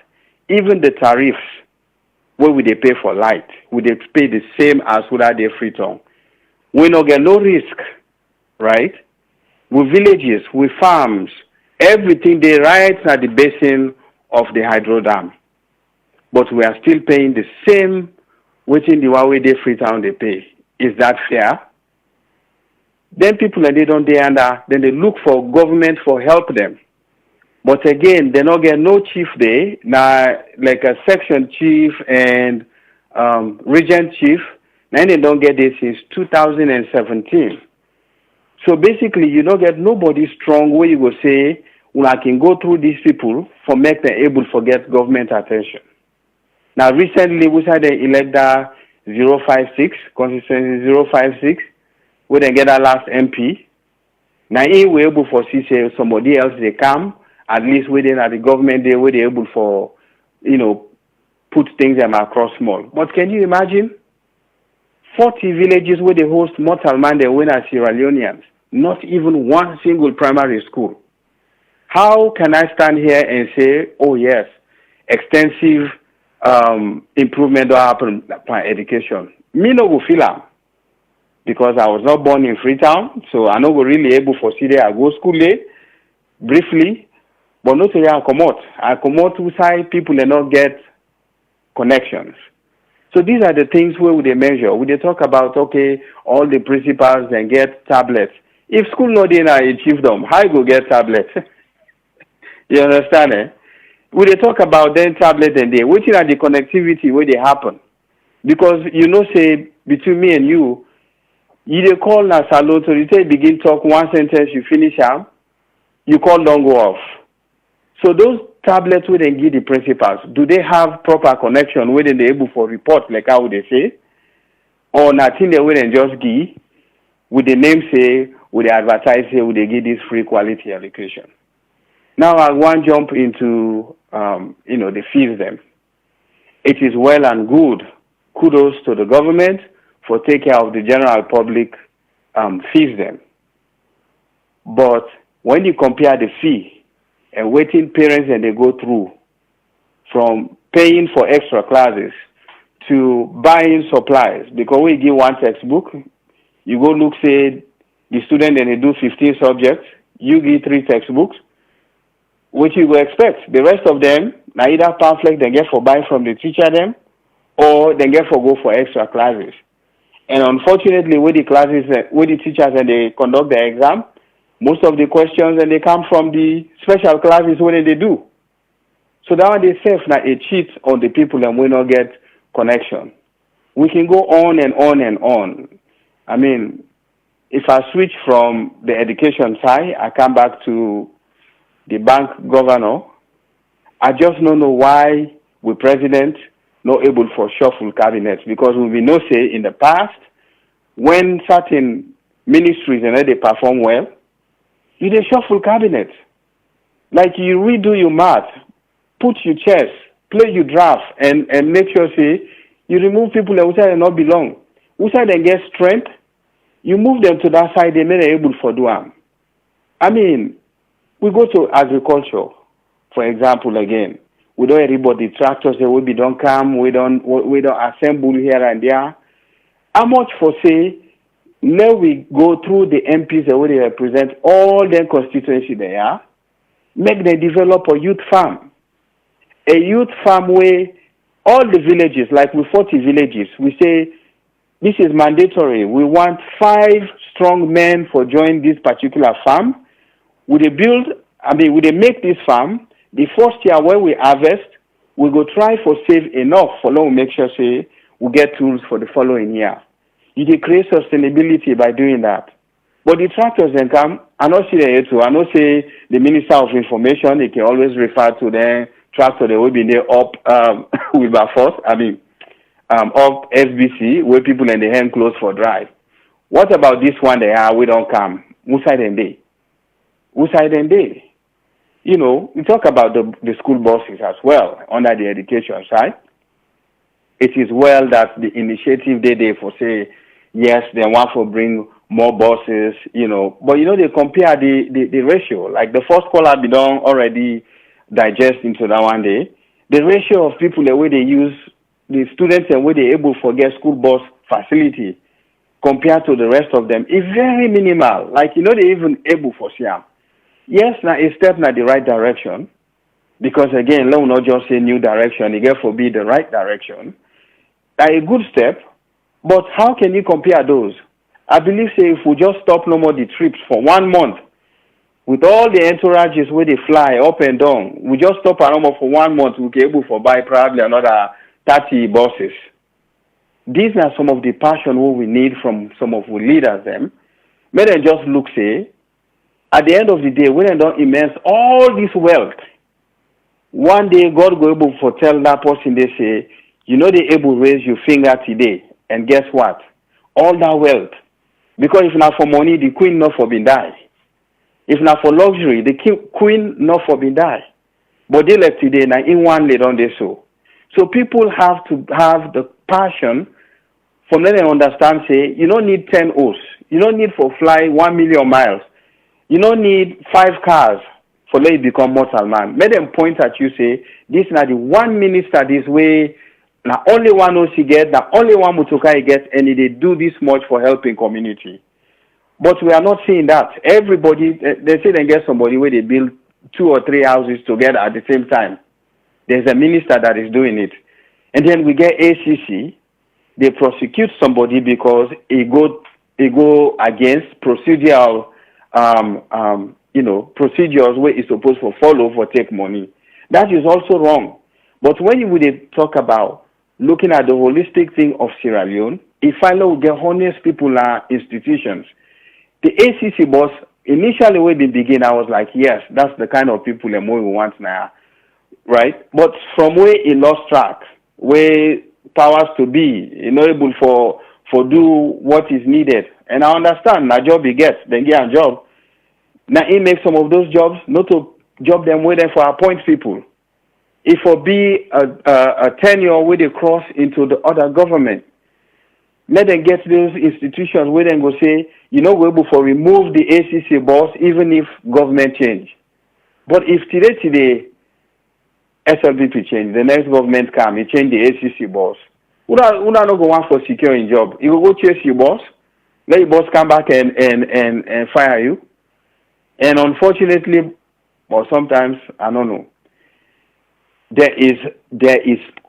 Even the tariffs, where would they pay for light? Would they pay the same as would they Freetown? We no get no risk, right? With villages, with farms, everything they right at the basin of the hydro dam. but we are still paying the same within the one way they Freetown they pay. Is that fair? Then people and they don't they under then they look for government for help them. But again, they don't get no chief there. Now like a section chief and region chief, now they don't get this since 2017. So basically you don't get nobody strong where you go say, well, I can go through these people for make them able to get government attention. Now recently we had the elector 056, constituency 056, we then get our last MP. Now he we able for see say somebody else they come, at least within at the government they were able for, put things them across small. But can you imagine? 40 villages where they host mortal man they win as Sierra Leoneans. Not even one single primary school. How can I stand here and say, oh yes, extensive improvement will happen by education? Me no go feel am because I was not born in Freetown, so I no go really able for see there I go school there briefly, but not say I come out to side people and not get connections. So these are the things where we they measure. We they talk about okay, all the principals and get tablets. If school not in achieve them, how you go get tablets? You understand, eh? We they talk about then tablet and they which are the connectivity where they happen. Because say between me and you they call na salon so you say begin talk one sentence you finish am, you call don't go off. So those tablets where they give the principals, do they have proper connection where they able for report like how they say? Or nothing they will just give with the name say, with the advertise say, would they give this free quality education? Now I want to jump into, the fees them. It is well and good. Kudos to the government for taking care of the general public fees them. But when you compare the fee and waiting parents and they go through from paying for extra classes to buying supplies, because we give one textbook, you go look, say, the student and they do 15 subjects, you give 3 textbooks, what you go expect? The rest of them, now either pamphlet they get for buy from the teacher them, or they get for go for extra classes. And unfortunately, with the classes, with the teachers and they conduct the exam, most of the questions and they come from the special classes when they do. So that one they say now a cheat on the people and we not get connection. We can go on and on and on. I mean, if I switch from the education side, I come back to the bank governor. I just don't know why we president not able for shuffle cabinets, because we know say in the past when certain ministries and they perform well, you they shuffle cabinets. Like you redo your math, put your chess, play your draft, and make sure say you remove people that outside not belong. Outside they get strength, you move them to that side, they may be able for do them. I mean, we go to agriculture, for example, again. We don't everybody tractors say we don't come, we don't assemble here and there. How much for say now we go through the MPs that they represent all their constituency they are, make them develop a youth farm. A youth farm where all the villages, like with 40 villages, we say this is mandatory. We want 5 strong men for join this particular farm. We they make this farm. The first year when we harvest, we go try for save enough for long make sure say we get tools for the following year. You can create sustainability by doing that. But the tractors then come, I not see there too. I not say the Minister of Information, they can always refer to the tractor that will be there up Wilberforce, up SBC, where people in the hand close for drive. What about this one they are, we don't come? Who side and they? Who side and they? We talk about the school buses as well under the education side. It is well that the initiative they for say, yes, they want to bring more buses, but they compare the ratio. Like the first caller be done already digest into that one day. The ratio of people the way they use the students and where they able to get school bus facility compared to the rest of them is very minimal. Like they even able for see them. Yes, now a step in the right direction, Because again, let me not just say new direction, it therefore be the right direction. A good step, but how can you compare those? I believe say if we just stop no more the trips for 1 month, with all the entourages where they fly up and down, we just stop around for 1 month, we'll be able to buy probably another 30 buses. These are some of the passion what we need from some of our leaders them. May they just look say, at the end of the day, when they don't immense all this wealth, one day God go able to tell that person, they say, you know they able to raise your finger today, and guess what? All that wealth, because if not for money, the queen not for being die. If not for luxury, the queen not for being die. But they left today, now in one lay on they so. So people have to have the passion from letting them understand, say, you don't need 10 O's. You don't need for fly 1 million miles. You don't need 5 cars for let you become mortal man. Let them point at you, say, this is not the one minister this way, now only one OC get, now only one Mutokai get, and they do this much for helping community. But we are not seeing that. Everybody, they say they get somebody where they build 2 or 3 houses together at the same time. There's a minister that is doing it. And then we get ACC, they prosecute somebody because he go against procedural, procedures where it's supposed to follow for take money. That is also wrong. But when you would talk about looking at the holistic thing of Sierra Leone, if I know get honest people are institutions. The ACC boss, initially when they begin, I was like, yes, that's the kind of people and more we want now, right? But from where he lost track, where powers to be, not able for do what is needed. And I understand, now job he gets, then get a job. Now he makes some of those jobs, not to job them waiting for appoint people. If for be a tenure where they cross into the other government, let them get those institutions where they go say, we're able to remove the ACC boss even if government change. But if today SLBP change, the next government come, he change the ACC boss. Who not go want for securing job? You will go chase your boss, let your boss come back and fire you. And unfortunately, or sometimes, I don't know, there is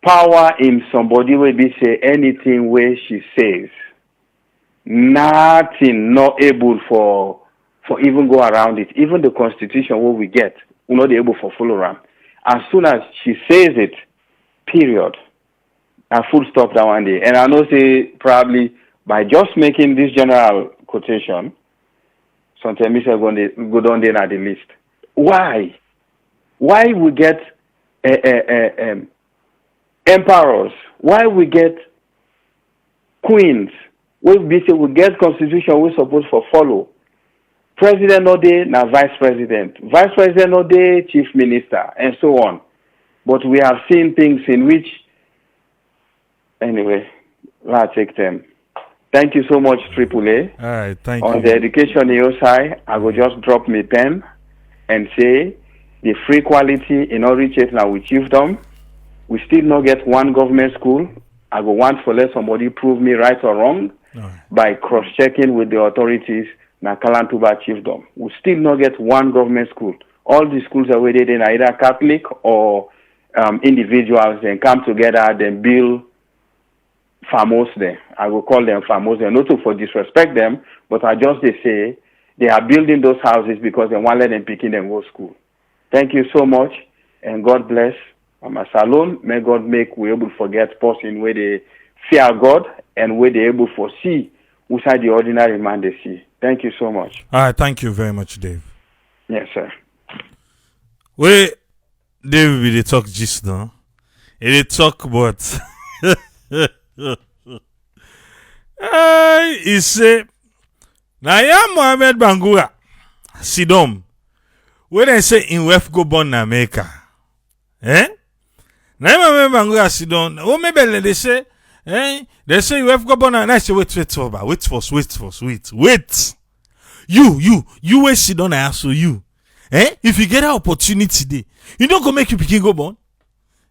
power in somebody where they say anything where she says. Nothing not able for even go around it. Even the constitution what we get, we're not able for follow around. As soon as she says it, period. A full stop that one day. And I know say probably by just making this general quotation, sometimes Mr. go down there at the list. Why? Why we get emperors? Why we get queens? We get constitution we supposed to follow. President no day, now vice president. Vice president no day, chief minister, and so on. But we have seen things in which, anyway, let's take them. Thank you so much, AAA. All right, thank you. On the education EO side, I will just drop my pen and say the free quality in all reaches now with chiefdom. We still not get one government school. I go want to let somebody prove me right or wrong by cross-checking with the authorities na Kalantuba chiefdom. We still not get one government school. All the schools are whether they're either Catholic or individuals and come together then build famos there. I will call them famos there, not to for disrespect them, but I just they say they are building those houses because they want to let them pick in them go school. Thank you so much, and God bless Mama Salon. May God make we able to forget person where they fear God and where they able to see outside the ordinary man they see. Thank you so much. All right, thank you very much, Dave. Yes, sir. Where Dave will talk just now. They talk but he say now yeah Mohammed Bangura Sidom when they say in West go born in America. Now Mohammed Bangura Sidom oh maybe they say they say you have go born and I say wait you wait sit down and ask you if you get an opportunity there you don't go make you pikin go born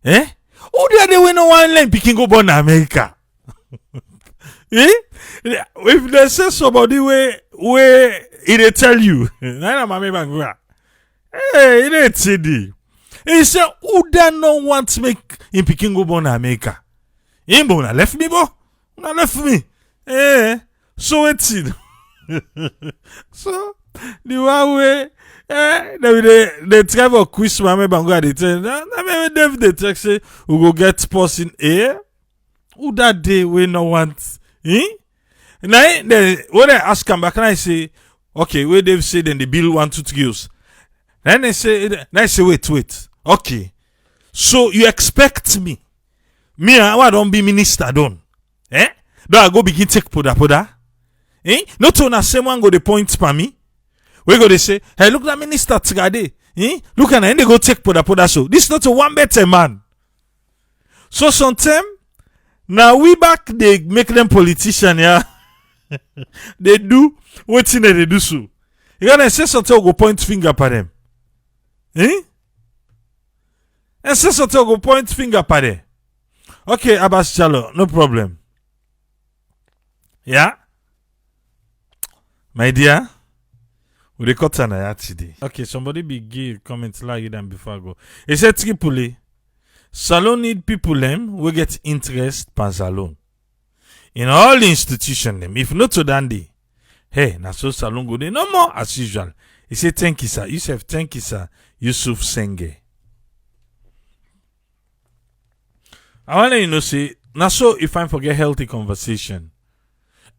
who the other way no one learn pikin go born in America if they say somebody where they tell you na mama bangura it ain't CD He said, who that no want to make in Peking go born America? Him bona left me, bo. Una left me. So it's it. So the one way they try for quiz mama bango at the time. I mean, they text say we go get person here. Who that day we no want? Now when I ask him back, and I say, okay, where they say then the bill 1 2 3 years. Then I say, wait. Okay, so you expect me? I don't be minister done. Don't I go begin take poda? Not on the same one go the point for me. We go they say, hey, look that minister Tigade. Look at they go take poda so. This is not a one better man. So sometimes now we back they make them politician, yeah. They do what they do so. You gotta say something go point finger for them. And say something go point finger for them. Okay, Abbas Chalo, no problem. Yeah? My dear, we record an today. Okay, somebody be give comments like them before I go. He said Tripoli, Salon need people them we get interest per salon. In all the institution them, if not to dandy, hey, na so salon go dey no more as usual. He said thank you sir. Yusuf, thank you sir. Yusuf Senge. I want to say, now so if I forget healthy conversation,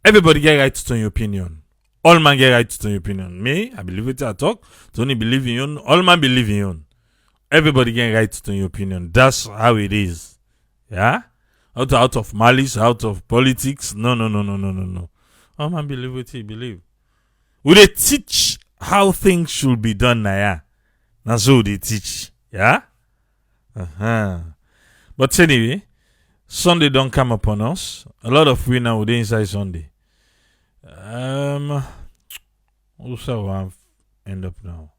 everybody get right to your opinion. All man get right to your opinion. Me, I believe it I talk. Tony believe in you. All man believe in you. Everybody get right to your opinion. That's how it is. Yeah? Out of malice, out of politics. No. All man believe what he believe. Will they teach how things should be done now? Yeah? That's how they teach. Yeah? But anyway, Sunday don't come upon us. A lot of we now within inside Sunday. Also I end up now.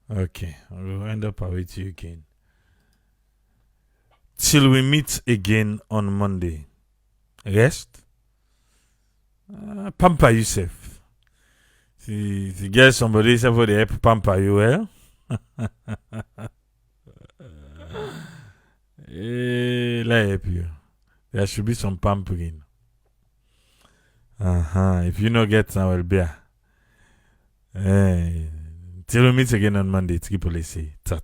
Okay, I will end up with you again. Till we meet again on Monday. Rest. Pamper yourself. If you get somebody for the help pamper you well. Let help you. There should be some pampering. If you not get now, will be. Till we meet again on Monday, Tripoli say, tata.